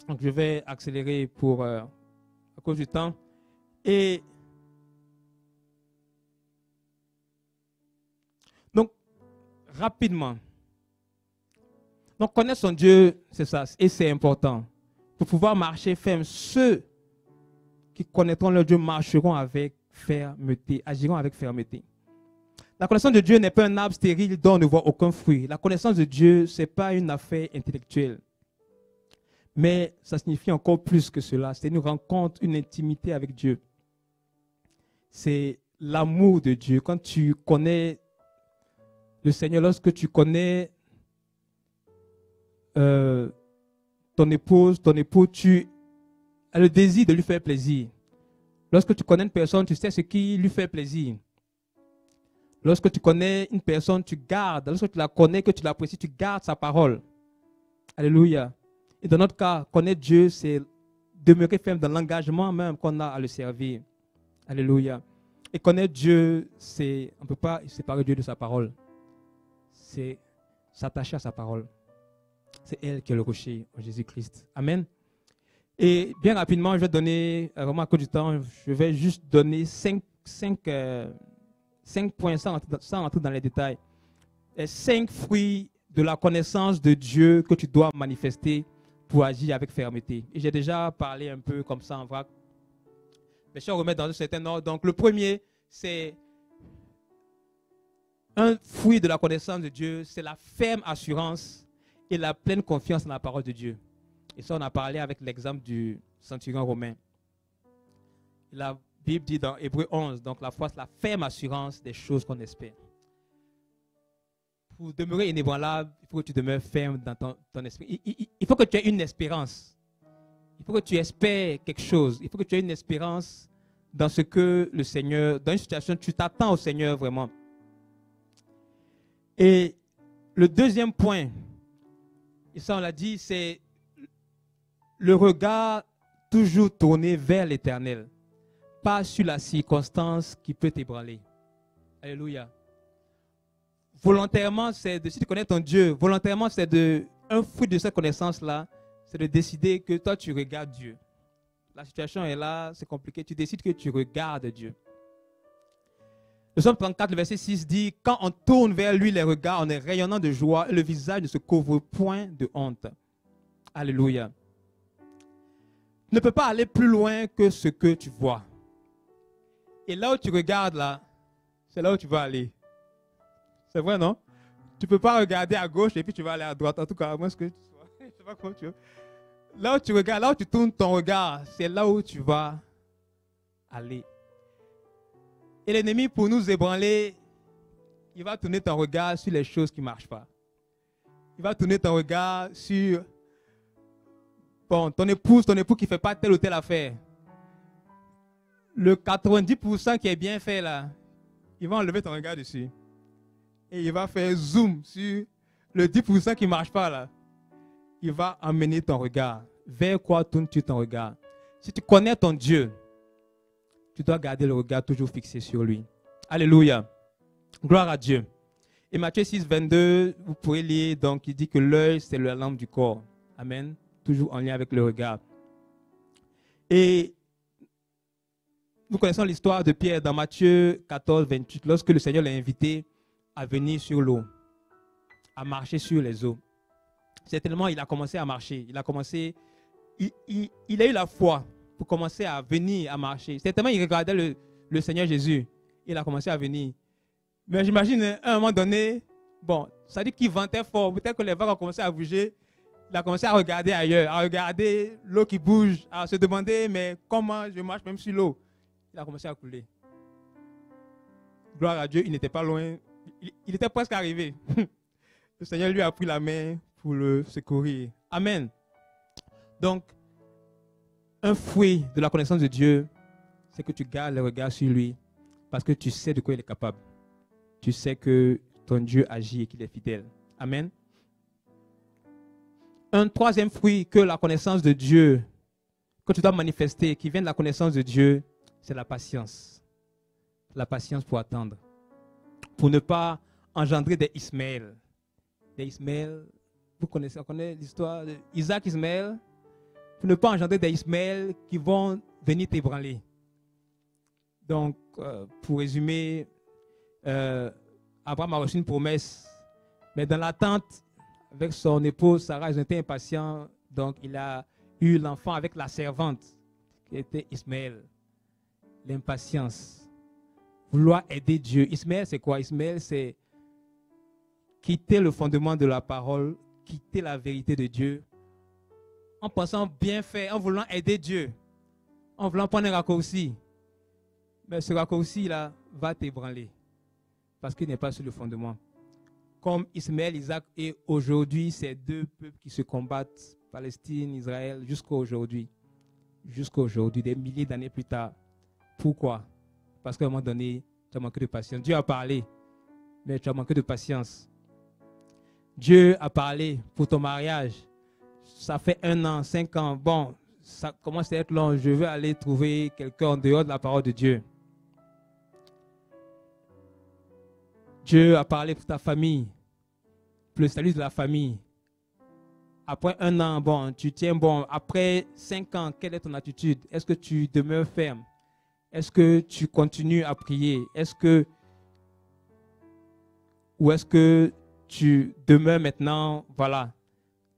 A: Donc je vais accélérer à cause du temps. Et donc, rapidement. Donc, connaître son Dieu, c'est ça. Et c'est important. Pour pouvoir marcher ferme, ceux qui connaîtront leur Dieu marcheront avec fermeté, agiront avec fermeté. La connaissance de Dieu n'est pas un arbre stérile dont on ne voit aucun fruit. La connaissance de Dieu, ce n'est pas une affaire intellectuelle. Mais ça signifie encore plus que cela. C'est une rencontre, une intimité avec Dieu. C'est l'amour de Dieu. Quand tu connais le Seigneur, lorsque tu connais ton épouse, ton époux, tu as le désir de lui faire plaisir. Lorsque tu connais une personne, tu sais ce qui lui fait plaisir. Lorsque tu connais une personne, tu gardes. Lorsque tu la connais, que tu l'apprécies, tu gardes sa parole. Alléluia. Et dans notre cas, connaître Dieu, c'est demeurer ferme dans l'engagement même qu'on a à le servir. Alléluia. Et connaître Dieu, on ne peut pas séparer Dieu de sa parole. C'est s'attacher à sa parole. C'est elle qui est le rocher en Jésus-Christ. Amen. Et bien rapidement, je vais donner, vraiment à cause du temps, je vais juste donner 5 points sans entrer dans les détails. 5 fruits de la connaissance de Dieu que tu dois manifester pour agir avec fermeté. Et j'ai déjà parlé un peu comme ça en vrac. Mais je vais remettre dans un certain ordre. Donc le premier, c'est un fruit de la connaissance de Dieu, c'est la ferme assurance et la pleine confiance dans la parole de Dieu. Et ça, on a parlé avec l'exemple du centurion romain. La Bible dit dans Hébreux 11, donc la foi, c'est la ferme assurance des choses qu'on espère. pour demeurer inébranlable, il faut que tu demeures ferme dans ton esprit. Il faut que tu aies une espérance. Il faut que tu espères quelque chose. Il faut que tu aies une espérance dans ce que le Seigneur, dans une situation, tu t'attends au Seigneur vraiment. Et le deuxième point, et ça on l'a dit, c'est le regard toujours tourné vers l'Éternel, pas sur la circonstance qui peut t'ébranler. Alléluia. Volontairement, c'est de, si tu connais ton Dieu, volontairement, c'est de, un fruit de cette connaissance-là, c'est de décider que toi, tu regardes Dieu. La situation est là, c'est compliqué, tu décides que tu regardes Dieu. Le Psaume 34, le verset 6 dit, « Quand on tourne vers lui les regards, on est rayonnant de joie et le visage ne se couvre point de honte. » Alléluia. Tu ne peux pas aller plus loin que ce que tu vois. Et là où tu regardes, là, c'est là où tu vas aller. C'est vrai, non? Tu ne peux pas regarder à gauche et puis tu vas aller à droite. En tout cas, à moins que tu sois. Je ne sais pas comment tu veux. Là où tu regardes, là où tu tournes ton regard, c'est là où tu vas aller. Et l'ennemi, pour nous ébranler, il va tourner ton regard sur les choses qui ne marchent pas. Il va tourner ton regard sur bon, ton époux qui ne fait pas telle ou telle affaire. Le 90% qui est bien fait là, il va enlever ton regard dessus. Et il va faire zoom sur le 10% qui ne marche pas là. Il va amener ton regard. Vers quoi tournes-tu ton regard? Si tu connais ton Dieu, tu dois garder le regard toujours fixé sur lui. Alléluia. Gloire à Dieu. Et Matthieu 6, 22, vous pourrez lire, donc il dit que l'œil, c'est la lampe du corps. Amen. Toujours en lien avec le regard. Et nous connaissons l'histoire de Pierre dans Matthieu 14, 28, lorsque le Seigneur l'a invité à venir sur l'eau, à marcher sur les eaux. Certainement, il a commencé à marcher. Il a eu la foi pour commencer à venir à marcher. Certainement, il regardait le Seigneur Jésus. Il a commencé à venir. Mais j'imagine, à un moment donné, bon, ça dit qu'il ventait fort. Peut-être que les vagues ont commencé à bouger. Il a commencé à regarder ailleurs, à regarder l'eau qui bouge, à se demander, mais comment je marche même sur l'eau? Il a commencé à couler. Gloire à Dieu, il n'était pas loin. Il était presque arrivé. Le Seigneur lui a pris la main pour le secourir. Amen. Donc, un fruit de la connaissance de Dieu, c'est que tu gardes le regard sur lui parce que tu sais de quoi il est capable. Tu sais que ton Dieu agit et qu'il est fidèle. Amen. Un troisième fruit que la connaissance de Dieu, que tu dois manifester, qui vient de la connaissance de Dieu, c'est la patience. La patience pour attendre. Pour ne pas engendrer des Ismaël. Des Ismaël, vous connaissez, on connaît l'histoire d'Isaac, Ismaël. Pour ne pas engendrer des Ismaël qui vont venir t'ébranler. Donc, pour résumer, Abraham a reçu une promesse, mais dans l'attente, avec son épouse Sarah, ils étaient impatients, donc il a eu l'enfant avec la servante, qui était Ismaël. L'impatience. Vouloir aider Dieu. Ismaël, c'est quoi? Ismaël, c'est quitter le fondement de la parole, quitter la vérité de Dieu, en pensant bien faire, en voulant aider Dieu, en voulant prendre un raccourci. Mais ce raccourci-là va t'ébranler, parce qu'il n'est pas sur le fondement. Comme Ismaël, Isaac et aujourd'hui, ces deux peuples qui se combattent, Palestine, Israël, jusqu'à aujourd'hui. Jusqu'à aujourd'hui, des milliers d'années plus tard. Pourquoi? Parce qu'à un moment donné, tu as manqué de patience. Dieu a parlé, mais tu as manqué de patience. Dieu a parlé pour ton mariage. Ça fait 1 an, 5 ans. Bon, ça commence à être long. Je veux aller trouver quelqu'un en dehors de la parole de Dieu. Dieu a parlé pour ta famille, pour le salut de la famille. Après 1 an, bon, tu tiens bon. Après 5 ans, quelle est ton attitude? Est-ce que tu demeures ferme? Est-ce que tu continues à prier? Ou est-ce que tu demeures maintenant, voilà,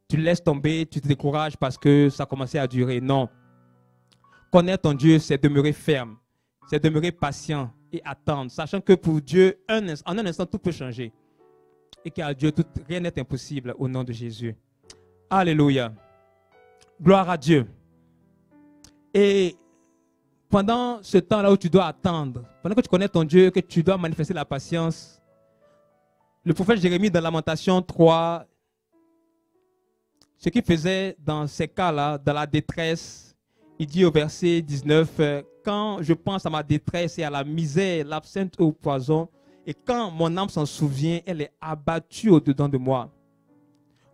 A: tu laisses tomber, tu te décourages parce que ça a commencé à durer? Non. Connaître ton Dieu, c'est demeurer ferme, c'est demeurer patient et attendre, sachant que pour Dieu, en un instant, tout peut changer. Et qu'à Dieu, rien n'est impossible au nom de Jésus. Alléluia. Gloire à Dieu. Et pendant ce temps-là où tu dois attendre, pendant que tu connais ton Dieu, que tu dois manifester la patience, Le prophète Jérémie, dans Lamentation 3, ce qu'il faisait dans ces cas-là, dans la détresse, il dit au verset 19, quand je pense à ma détresse et à la misère, l'absinthe au poison, et quand mon âme s'en souvient, elle est abattue au-dedans de moi.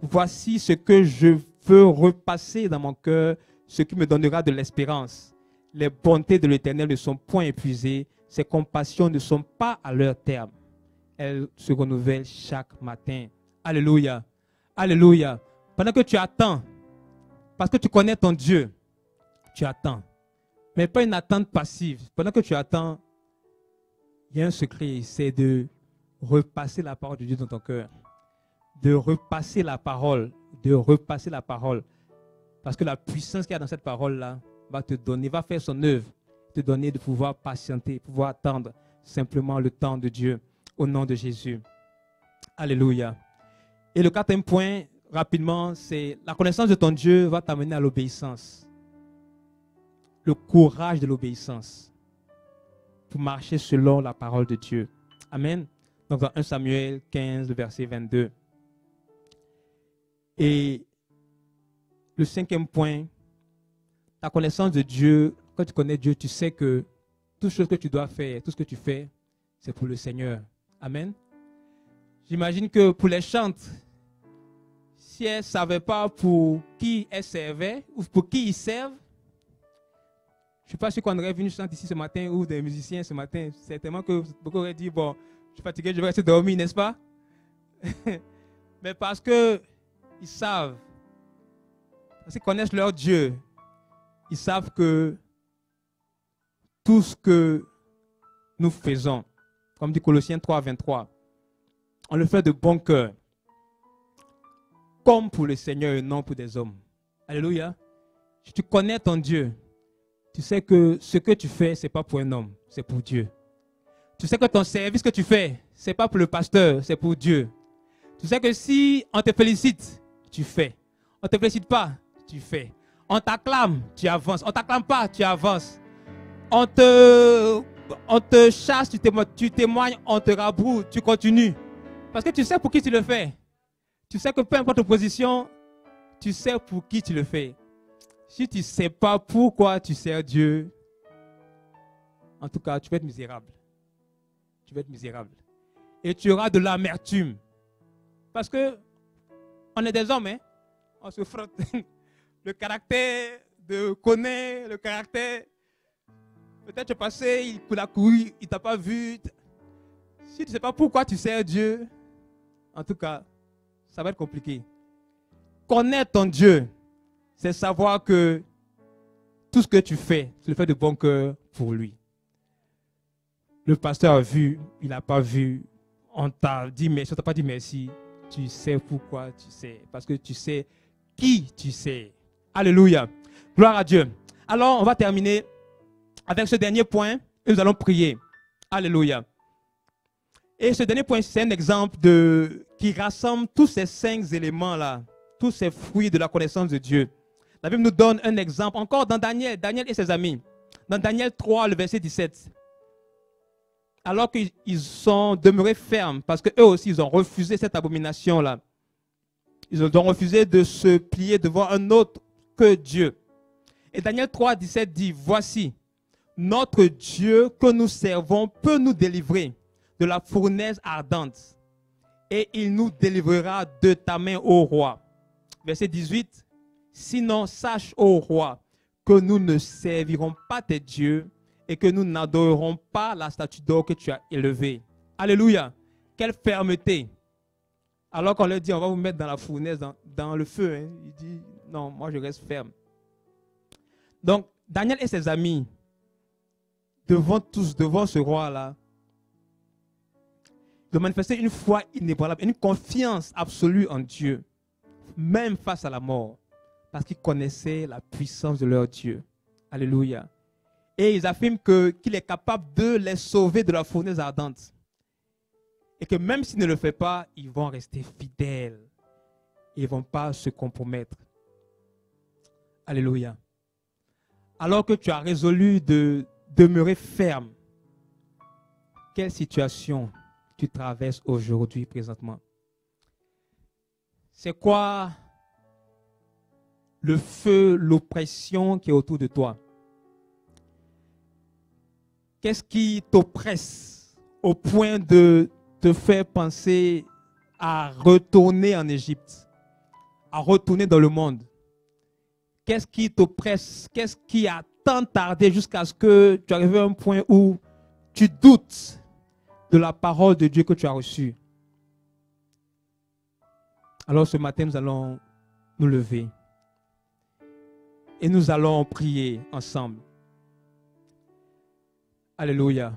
A: Voici ce que je veux repasser dans mon cœur, ce qui me donnera de l'espérance. Les bontés de l'Éternel ne sont point épuisées, ses compassions ne sont pas à leur terme. Elles se renouvellent chaque matin. Alléluia. Alléluia. Pendant que tu attends, parce que tu connais ton Dieu, tu attends. Mais pas une attente passive. Pendant que tu attends, il y a un secret, c'est de repasser la parole de Dieu dans ton cœur. De repasser la parole. De repasser la parole. Parce que la puissance qu'il y a dans cette parole-là va te donner, va faire son œuvre, te donner de pouvoir patienter, pouvoir attendre simplement le temps de Dieu au nom de Jésus. Alléluia. Et le quatrième point, rapidement, c'est la connaissance de ton Dieu va t'amener à l'obéissance. Le courage de l'obéissance pour marcher selon la parole de Dieu. Amen. Donc dans 1 Samuel 15, verset 22. Et le cinquième point, la connaissance de Dieu. Quand tu connais Dieu, tu sais que tout ce que tu dois faire, tout ce que tu fais, c'est pour le Seigneur. Amen. J'imagine que pour les chantes, si elles ne savaient pas pour qui elles servaient ou pour qui ils servent, je ne suis pas sûr qu'on aurait venu chanter ici ce matin ou des musiciens ce matin. Certainement que beaucoup auraient dit, bon, je suis fatigué, je vais rester dormir, n'est-ce pas? Mais parce qu'ils savent, parce qu'ils connaissent leur Dieu, ils savent que tout ce que nous faisons, comme dit Colossiens 3, 23, on le fait de bon cœur, comme pour le Seigneur et non pour des hommes. Alléluia. Si tu connais ton Dieu, tu sais que ce que tu fais, ce n'est pas pour un homme, c'est pour Dieu. Tu sais que ton service que tu fais, ce n'est pas pour le pasteur, c'est pour Dieu. Tu sais que si on te félicite, tu fais. On ne te félicite pas, tu fais. On t'acclame, tu avances. On ne t'acclame pas, tu avances. On te chasse, tu témoignes, on te rabroue, tu continues. Parce que tu sais pour qui tu le fais. Tu sais que peu importe ta position, tu sais pour qui tu le fais. Si tu ne sais pas pourquoi tu sers Dieu, en tout cas, tu vas être misérable. Tu vas être misérable. Et tu auras de l'amertume. Parce que on est des hommes, hein? On se frotte. Le caractère de connaître, le caractère. Peut-être tu es passé, il a couru, il ne t'a pas vu. Si tu ne sais pas pourquoi tu sers Dieu, en tout cas, ça va être compliqué. Connaître ton Dieu, c'est savoir que tout ce que tu fais, tu le fais de bon cœur pour lui. Le pasteur a vu, il n'a pas vu. On t'a dit merci, on t'a pas dit merci. Tu sais pourquoi tu sais. Parce que tu sais qui tu sais. Alléluia. Gloire à Dieu. Alors, on va terminer avec ce dernier point et nous allons prier. Alléluia. Et ce dernier point, c'est un exemple qui rassemble tous ces 5 éléments-là, tous ces fruits de la connaissance de Dieu. La Bible nous donne un exemple encore dans Daniel et ses amis. Dans Daniel 3, le verset 17. Alors qu'ils sont demeurés fermes, parce qu'eux aussi, ils ont refusé cette abomination-là. Ils ont refusé de se plier devant un autre que Dieu. Et Daniel 3, 17 dit, voici, notre Dieu que nous servons peut nous délivrer de la fournaise ardente, et il nous délivrera de ta main, ô roi. Verset 18, sinon sache, ô roi, que nous ne servirons pas tes dieux et que nous n'adorerons pas la statue d'or que tu as élevée. Alléluia. Quelle fermeté. Alors qu'on leur dit, on va vous mettre dans la fournaise, dans le feu. Hein. Il dit, non, moi je reste ferme. Donc, Daniel et ses amis, devant ce roi-là, de manifester une foi inébranlable, une confiance absolue en Dieu, même face à la mort, parce qu'ils connaissaient la puissance de leur Dieu. Alléluia. Et ils affirment qu'il est capable de les sauver de la fournaise ardente. Et que même s'il ne le fait pas, ils vont rester fidèles. Ils ne vont pas se compromettre. Alléluia. Alors que tu as résolu de demeurer ferme, quelle situation tu traverses aujourd'hui, présentement? C'est quoi le feu, l'oppression qui est autour de toi? Qu'est-ce qui t'oppresse au point de te faire penser à retourner en Égypte, à retourner dans le monde? Qu'est-ce qui t'oppresse? Qu'est-ce qui a tant tardé jusqu'à ce que tu arrives à un point où tu doutes de la parole de Dieu que tu as reçue? Alors ce matin, nous allons nous lever et nous allons prier ensemble. Alléluia.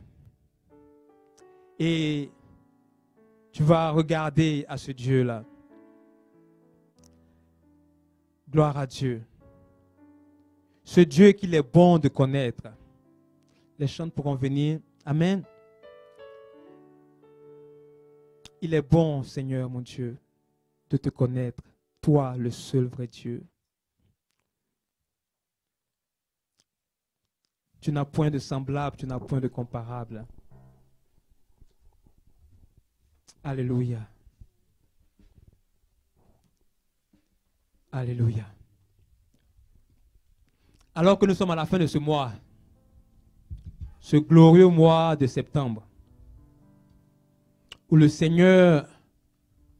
A: Et tu vas regarder à ce Dieu-là. Gloire à Dieu. Ce Dieu qu'il est bon de connaître. Les chants pourront venir. Amen. Il est bon, Seigneur mon Dieu, de te connaître, toi le seul vrai Dieu. Tu n'as point de semblable, tu n'as point de comparable. Alléluia. Alléluia. Alors que nous sommes à la fin de ce mois, ce glorieux mois de septembre, où le Seigneur,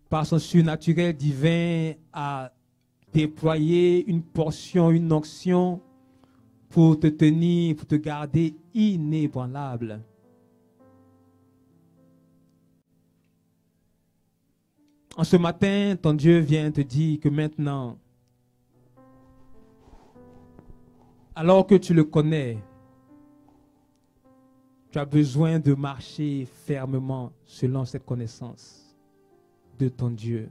A: par son surnaturel divin, a déployé une portion, une onction pour te tenir, pour te garder inébranlable. En ce matin, ton Dieu vient te dire que maintenant, alors que tu le connais, tu as besoin de marcher fermement selon cette connaissance de ton Dieu.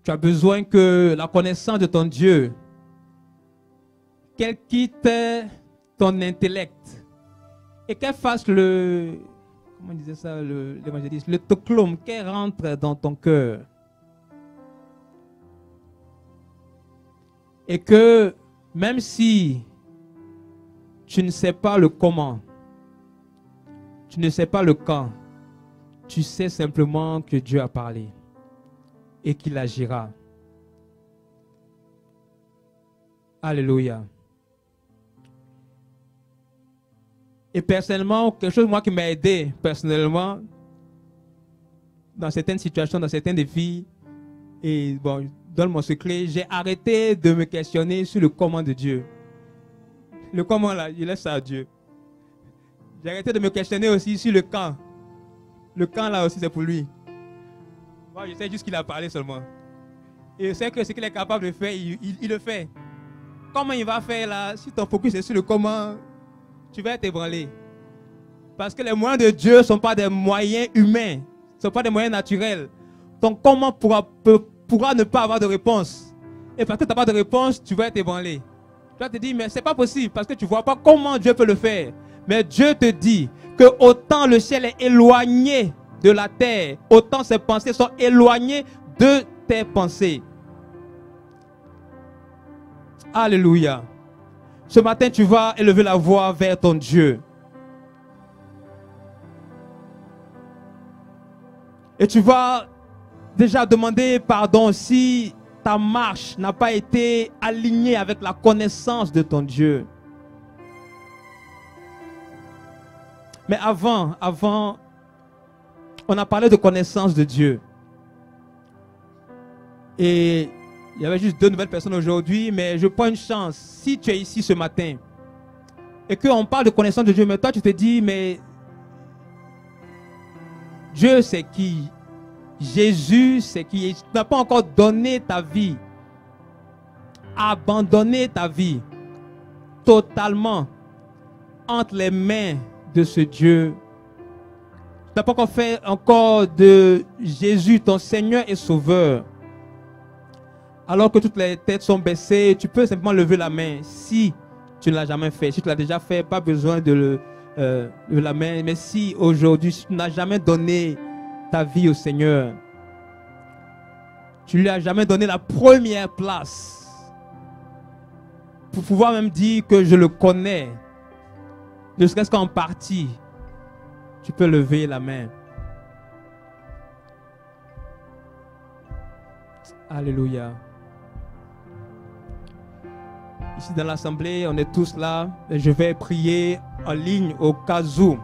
A: Tu as besoin que la connaissance de ton Dieu, qu'elle quitte ton intellect et qu'elle fasse le, comment disait ça l'évangéliste, le toclum, qu'elle rentre dans ton cœur. Et que même si tu ne sais pas le comment, tu ne sais pas le quand, tu sais simplement que Dieu a parlé et qu'il agira. Alléluia. Et personnellement, quelque chose moi qui m'a aidé personnellement dans certaines situations, dans certains défis, et bon, je donne mon secret, j'ai arrêté de me questionner sur le comment de Dieu. Le comment là, je laisse ça à Dieu. J'ai arrêté de me questionner aussi sur le quand. Le quand là aussi c'est pour lui. Moi je sais juste qu'il a parlé seulement. Et je sais que ce qu'il est capable de faire, il le fait. Comment il va faire là, si ton focus est sur le comment, tu vas être ébranlé. Parce que les moyens de Dieu ne sont pas des moyens humains. Ce ne sont pas des moyens naturels. Ton comment pourra ne pas avoir de réponse. Et parce que tu n'as pas de réponse, tu vas être ébranlé. Tu vas te dire, mais ce n'est pas possible parce que tu ne vois pas comment Dieu peut le faire. Mais Dieu te dit que autant le ciel est éloigné de la terre, autant ses pensées sont éloignées de tes pensées. Alléluia. Ce matin, tu vas élever la voix vers ton Dieu. Et tu vas déjà demander pardon si ta marche n'a pas été alignée avec la connaissance de ton Dieu. Mais avant, on a parlé de connaissance de Dieu. Et il y avait juste 2 nouvelles personnes aujourd'hui, mais je prends une chance. Si tu es ici ce matin et qu'on parle de connaissance de Dieu, mais toi tu te dis, mais Dieu c'est qui? Jésus c'est qui? Tu n'as pas encore donné ta vie, abandonné ta vie totalement entre les mains de ce Dieu. Tu n'as pas encore fait encore de Jésus ton Seigneur et Sauveur. Alors que toutes les têtes sont baissées, tu peux simplement lever la main si tu ne l'as jamais fait. Si tu l'as déjà fait, pas besoin de la main. Mais si aujourd'hui, si tu n'as jamais donné ta vie au Seigneur, tu ne lui as jamais donné la première place pour pouvoir même dire que je le connais, ne serait-ce qu'en partie. Tu peux lever la main. Alléluia. Ici dans l'assemblée, on est tous là. Et je vais prier en ligne au cas où.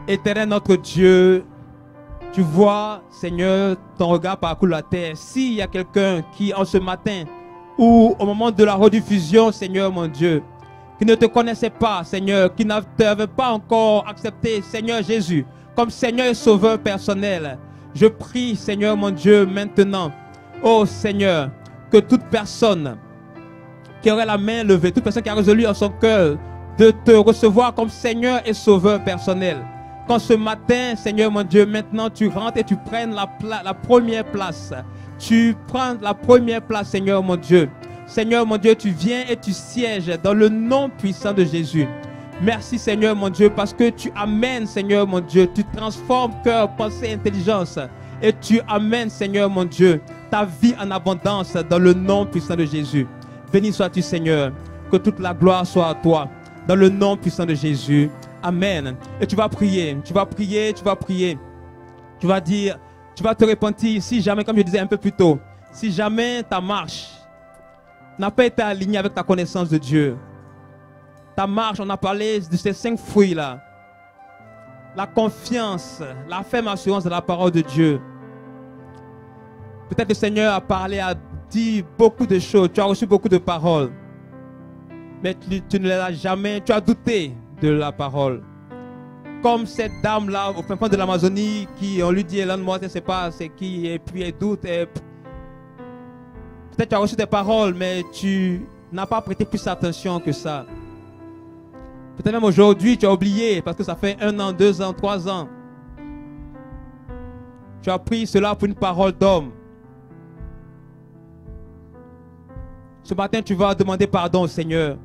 A: Éternel notre Dieu, tu vois, Seigneur, ton regard parcourt la terre. S'il y a quelqu'un qui, en ce matin, ou au moment de la rediffusion, Seigneur mon Dieu, qui ne te connaissait pas, Seigneur, qui n'avait pas encore accepté, Seigneur Jésus, comme Seigneur et Sauveur personnel, je prie, Seigneur mon Dieu, maintenant, oh Seigneur, que toute personne qui aurait la main levée, toute personne qui a résolu en son cœur de te recevoir comme Seigneur et Sauveur personnel, quand ce matin, Seigneur mon Dieu, maintenant tu rentres et tu prennes la première place. Tu prends la première place, Seigneur mon Dieu. Seigneur mon Dieu, tu viens et tu sièges dans le nom puissant de Jésus. Merci Seigneur mon Dieu, parce que tu amènes, Seigneur mon Dieu, tu transformes cœur, pensée, intelligence. Et tu amènes, Seigneur mon Dieu, ta vie en abondance dans le nom puissant de Jésus. Béni sois-tu, Seigneur, que toute la gloire soit à toi, dans le nom puissant de Jésus. Amen. Et tu vas prier, tu vas prier, tu vas prier. Tu vas dire, tu vas te repentir si jamais, comme je disais un peu plus tôt, si jamais ta marche n'a pas été alignée avec ta connaissance de Dieu. Ta marche, on a parlé de ces 5 fruits-là. La confiance, la ferme assurance de la parole de Dieu. Peut-être le Seigneur a parlé, a dit beaucoup de choses, tu as reçu beaucoup de paroles. Mais tu ne les as jamais, tu as douté de la parole. Comme cette dame-là au fin fond de l'Amazonie qui, on lui dit, moi, je ne sais pas c'est qui, et puis elle doute. Peut-être tu as reçu des paroles, mais tu n'as pas prêté plus attention que ça. Peut-être même aujourd'hui, tu as oublié, parce que ça fait 1 an, 2 ans, 3 ans. Tu as pris cela pour une parole d'homme. Ce matin, tu vas demander pardon au Seigneur.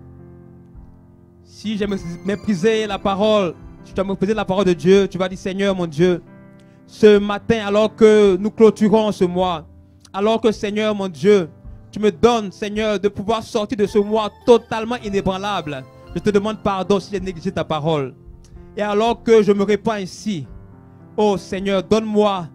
A: Si j'ai méprisé la parole, si tu as méprisé la parole de Dieu, tu vas dire, Seigneur mon Dieu, ce matin, alors que nous clôturons ce mois, alors que Seigneur mon Dieu, tu me donnes, Seigneur, de pouvoir sortir de ce mois totalement inébranlable. Je te demande pardon si j'ai négligé ta parole. Et alors que je me répands ainsi, oh Seigneur, donne-moi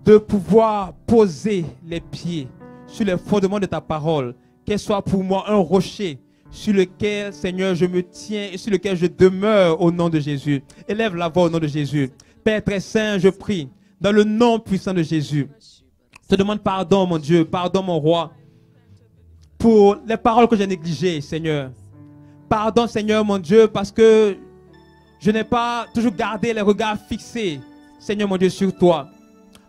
A: de pouvoir poser les pieds sur les fondements de ta parole, qu'elle soit pour moi un rocher sur lequel, Seigneur, je me tiens et sur lequel je demeure au nom de Jésus. Élève la voix au nom de Jésus. Père très saint, je prie, dans le nom puissant de Jésus. Je te demande pardon, mon Dieu, pardon, mon roi, pour les paroles que j'ai négligées, Seigneur. Pardon, Seigneur, mon Dieu, parce que je n'ai pas toujours gardé les regards fixés, Seigneur, mon Dieu, sur toi.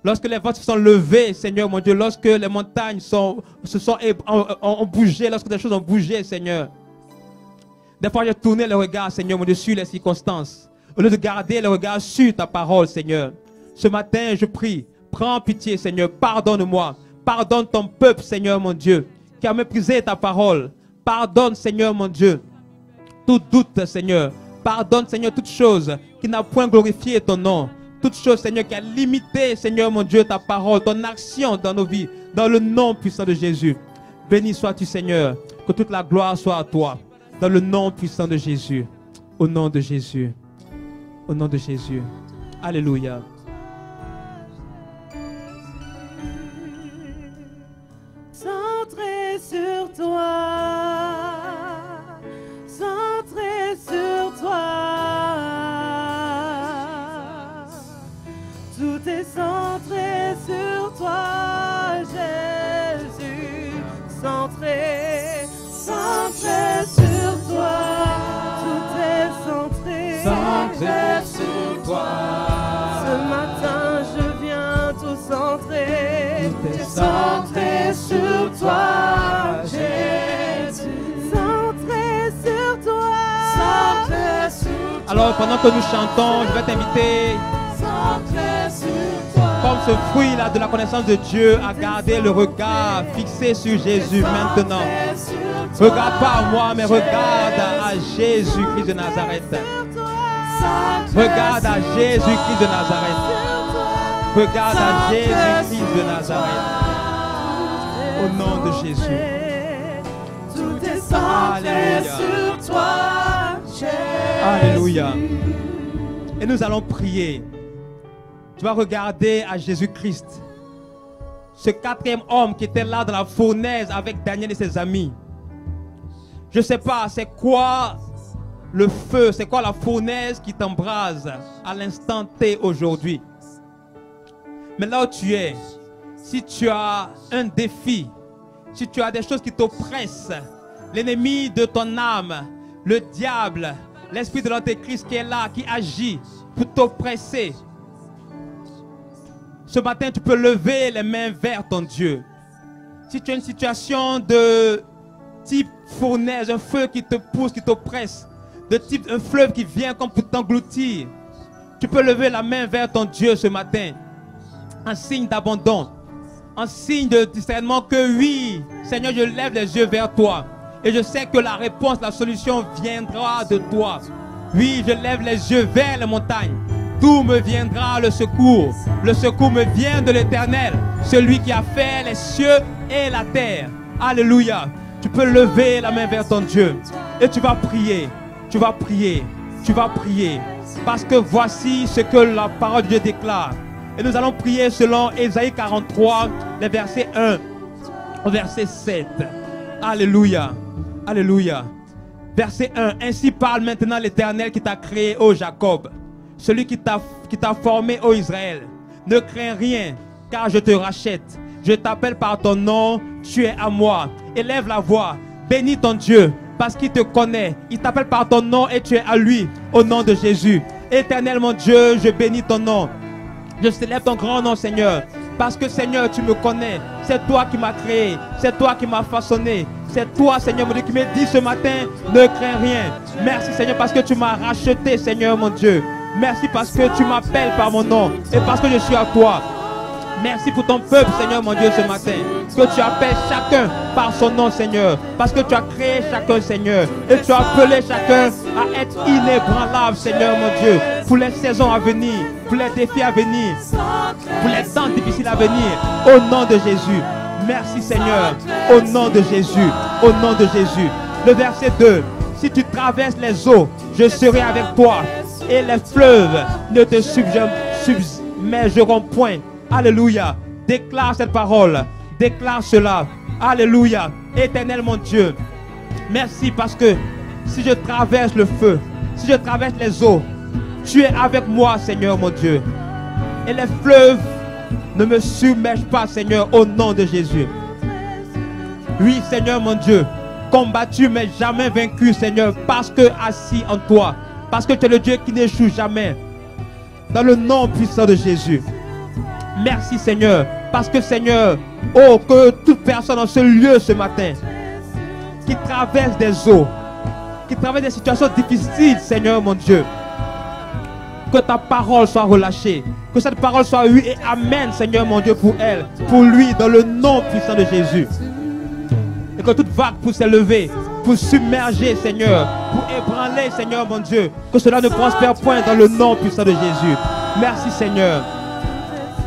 A: Lorsque les vents se sont levés, Seigneur, mon Dieu, lorsque les montagnes ont bougé, lorsque des choses ont bougé, Seigneur. Des fois, j'ai tourné le regard, Seigneur, mon Dieu, sur les circonstances, au lieu de garder le regard sur ta parole, Seigneur. Ce matin, je prie, prends pitié, Seigneur, pardonne-moi. Pardonne ton peuple, Seigneur, mon Dieu, qui a méprisé ta parole. Pardonne, Seigneur, mon Dieu, tout doute, Seigneur. Pardonne, Seigneur, toute chose qui n'a point glorifié ton nom. Toute chose, Seigneur, qui a limité, Seigneur, mon Dieu, ta parole, ton action dans nos vies, dans le nom puissant de Jésus. Béni sois-tu, Seigneur, que toute la gloire soit à toi, dans le nom puissant de Jésus. Au nom de Jésus. Au nom de Jésus. Alléluia.
B: Centré sur toi, centré sur toi, tout est centré sur toi, Jésus, centré, centré sur toi, tout est centré,
A: Centré sur toi.
B: Ce matin je viens tout centrer,
A: Tout est
B: centré sur toi, Jésus, centré sur toi, centré sur toi.
A: Alors, pendant que nous chantons, je vais t'inviter,
B: Centré sur toi.
A: comme ce fruit-là de la connaissance de Dieu, à garder le regard fixé sur Jésus maintenant. Regarde pas à moi, mais regarde à Jésus-Christ de Nazareth. Regarde à Jésus-Christ de Nazareth. Regarde à Jésus-Christ de Nazareth. Au nom de Jésus.
B: Tout est centré
A: Alléluia.
B: sur toi, Jésus.
A: Alléluia. Et nous allons prier. Tu vas regarder à Jésus-Christ, ce quatrième homme qui était là dans la fournaise avec Daniel et ses amis. Je ne sais pas, c'est quoi le feu, c'est quoi la fournaise qui t'embrase à l'instant T aujourd'hui. Mais là où tu es, si tu as un défi, si tu as des choses qui t'oppressent, l'ennemi de ton âme, le diable, l'esprit de l'antéchrist qui est là, qui agit pour t'oppresser, ce matin tu peux lever les mains vers ton Dieu. Si tu as une situation de type fournaise, un feu qui te pousse, qui t'oppresse, de type un fleuve qui vient comme pour t'engloutir, tu peux lever la main vers ton Dieu ce matin, en signe d'abandon, en signe de discernement que oui, Seigneur, je lève les yeux vers toi. Et je sais que la réponse, la solution viendra de toi. Oui, je lève les yeux vers les montagnes. D'où me viendra le secours? Le secours me vient de l'Éternel, celui qui a fait les cieux et la terre. Alléluia. Tu peux lever la main vers ton Dieu et tu vas prier. Tu vas prier. Tu vas prier. Parce que voici ce que la parole de Dieu déclare. Et nous allons prier selon Ésaïe 43, les versets 1 au verset 7. Alléluia. Alléluia. Verset 1. Ainsi parle maintenant l'Éternel qui t'a créé, ô Jacob, celui qui t'a formé, ô Israël. Ne crains rien, car je te rachète. Je t'appelle par ton nom, tu es à moi. Élève la voix, bénis ton Dieu, parce qu'il te connaît. Il t'appelle par ton nom et tu es à lui, au nom de Jésus. Éternel mon Dieu, je bénis ton nom. Je célèbre ton grand nom, Seigneur. Parce que, Seigneur, tu me connais. C'est toi qui m'as créé. C'est toi qui m'as façonné. C'est toi, Seigneur, mon Dieu, qui me dit ce matin, ne crains rien. Merci, Seigneur, parce que tu m'as racheté, Seigneur, mon Dieu. Merci parce que tu m'appelles par mon nom. Et parce que je suis à toi. Merci pour ton peuple, Seigneur, mon Dieu, ce matin. Que tu appelles chacun par son nom, Seigneur. Parce que tu as créé chacun, Seigneur. Et tu as appelé chacun à être inébranlable, Seigneur, mon Dieu. Pour les saisons à venir, pour les défis à venir, pour les temps difficiles à venir. Au nom de Jésus. Merci, Seigneur. Au nom de Jésus. Au nom de Jésus. Le verset 2. Si tu traverses les eaux, je serai avec toi. Et les fleuves ne te submergeront point. Alléluia. Déclare cette parole. Déclare cela. Alléluia. Éternel mon Dieu. Merci parce que si je traverse le feu, si je traverse les eaux, tu es avec moi, Seigneur mon Dieu. Et les fleuves ne me submergent pas, Seigneur, au nom de Jésus. Oui, Seigneur mon Dieu. Combattu mais jamais vaincu, Seigneur, parce que assis en toi. Parce que tu es le Dieu qui n'échoue jamais. Dans le nom puissant de Jésus. Merci Seigneur, parce que Seigneur, oh que toute personne dans ce lieu ce matin, qui traverse des eaux, qui traverse des situations difficiles, Seigneur mon Dieu, que ta parole soit relâchée, que cette parole soit oui et amen, Seigneur mon Dieu, pour elle, pour lui, dans le nom puissant de Jésus. Et que toute vague puisse s'élever, pour submerger, Seigneur, pour ébranler, Seigneur mon Dieu, que cela ne prospère point dans le nom puissant de Jésus. Merci Seigneur.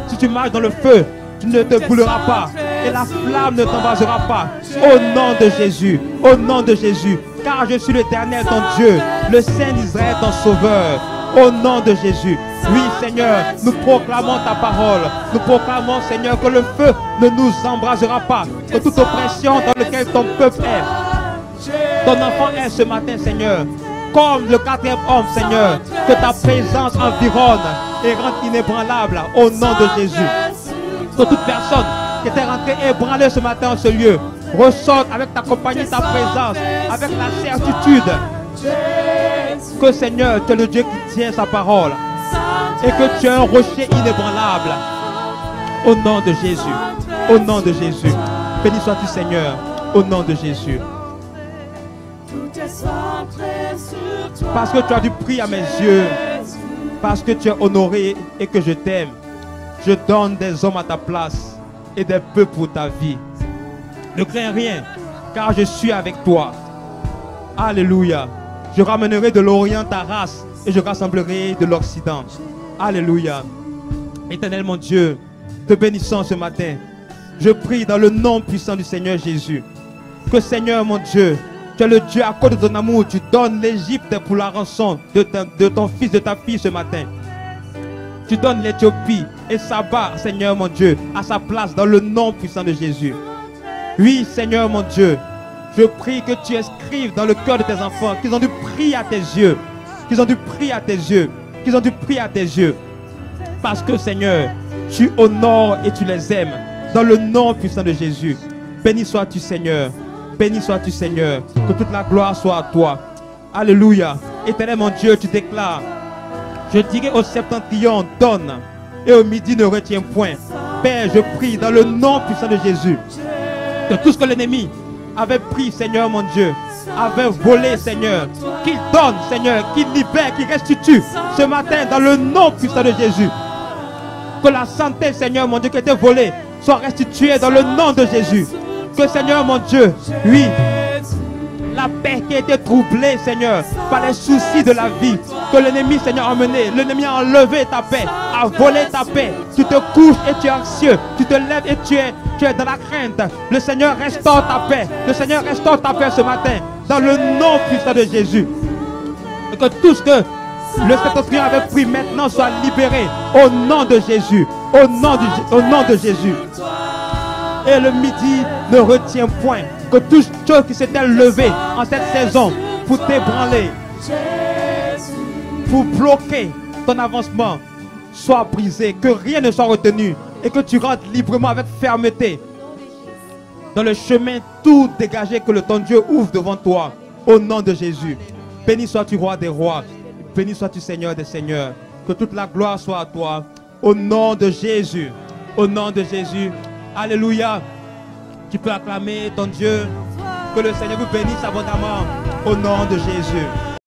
A: Si tu marches dans le feu, tu ne te brûleras pas et la flamme ne t'embrasera pas. Au nom de Jésus, au nom de Jésus, car je suis l'Éternel ton Dieu, le Saint d'Israël ton Sauveur. Au nom de Jésus. Oui Seigneur, nous proclamons ta parole. Nous proclamons Seigneur que le feu ne nous embrasera pas, que toute oppression dans laquelle ton peuple est, ton enfant est ce matin Seigneur, comme le quatrième homme Seigneur, que ta présence environne et rend inébranlable au nom de Jésus. Que toute personne qui était rentrée ébranlée ce matin en ce lieu ressorte avec ta compagnie, ta présence, avec la certitude que Seigneur, tu es le Dieu qui tient sa parole et que tu es un rocher inébranlable. Au nom de Jésus. Au nom de Jésus. Béni sois-tu Seigneur. Au nom de Jésus. Parce que tu as du prix à mes yeux. Parce que tu es honoré et que je t'aime. Je donne des hommes à ta place et des peuples pour ta vie. Ne crains rien, car je suis avec toi. Alléluia. Je ramènerai de l'Orient ta race et je rassemblerai de l'Occident. Alléluia. Éternel mon Dieu, te bénissons ce matin. Je prie dans le nom puissant du Seigneur Jésus. Que Seigneur mon Dieu, Tu es le Dieu à cause de ton amour. Tu donnes l'Égypte pour la rançon de ton fils, de ta fille ce matin. Tu donnes l'Éthiopie et Saba, Seigneur mon Dieu, à sa place dans le nom puissant de Jésus. Oui, Seigneur mon Dieu, je prie que tu inscrives dans le cœur de tes enfants qu'ils ont dû prier à tes yeux, qu'ils ont dû prier à tes yeux, qu'ils ont dû prier à tes yeux. Parce que, Seigneur, tu honores et tu les aimes dans le nom puissant de Jésus. Béni sois-tu, Seigneur. Béni sois-tu, Seigneur. Que toute la gloire soit à toi. Alléluia. Éternel mon Dieu, tu déclares: je dirai au septentrion, donne, et au midi, ne retiens point. Père, je prie dans le nom puissant de Jésus, que tout ce que l'ennemi avait pris, Seigneur mon Dieu, avait volé, Seigneur, qu'il donne, Seigneur, qu'il libère, qu'il restitue ce matin dans le nom puissant de Jésus. Que la santé, Seigneur mon Dieu, qui était volée, soit restituée dans le nom de Jésus. Que, Seigneur mon Dieu, oui, la paix qui a été troublée, Seigneur, par les soucis de la vie, que l'ennemi, Seigneur, a emmené, l'ennemi a enlevé ta paix, a volé ta paix. Tu te couches et tu es anxieux, tu te lèves et tu es dans la crainte. Le Seigneur restaure ta paix, le Seigneur restaure ta paix ce matin, dans le nom puissant de Jésus. Et que tout ce que le septentrion avait pris maintenant soit libéré au nom de Jésus, au nom de Jésus. Et le midi ne retient point. Que toute chose qui s'était levée en cette saison pour t'ébranler, pour bloquer ton avancement, soit brisé, que rien ne soit retenu et que tu rentres librement avec fermeté dans le chemin tout dégagé que ton Dieu ouvre devant toi, au nom de Jésus. Béni sois-tu, roi des rois, béni sois-tu, Seigneur des seigneurs. Que toute la gloire soit à toi, au nom de Jésus, au nom de Jésus. Alléluia. Tu peux acclamer ton Dieu. Que le Seigneur vous bénisse abondamment au nom de Jésus.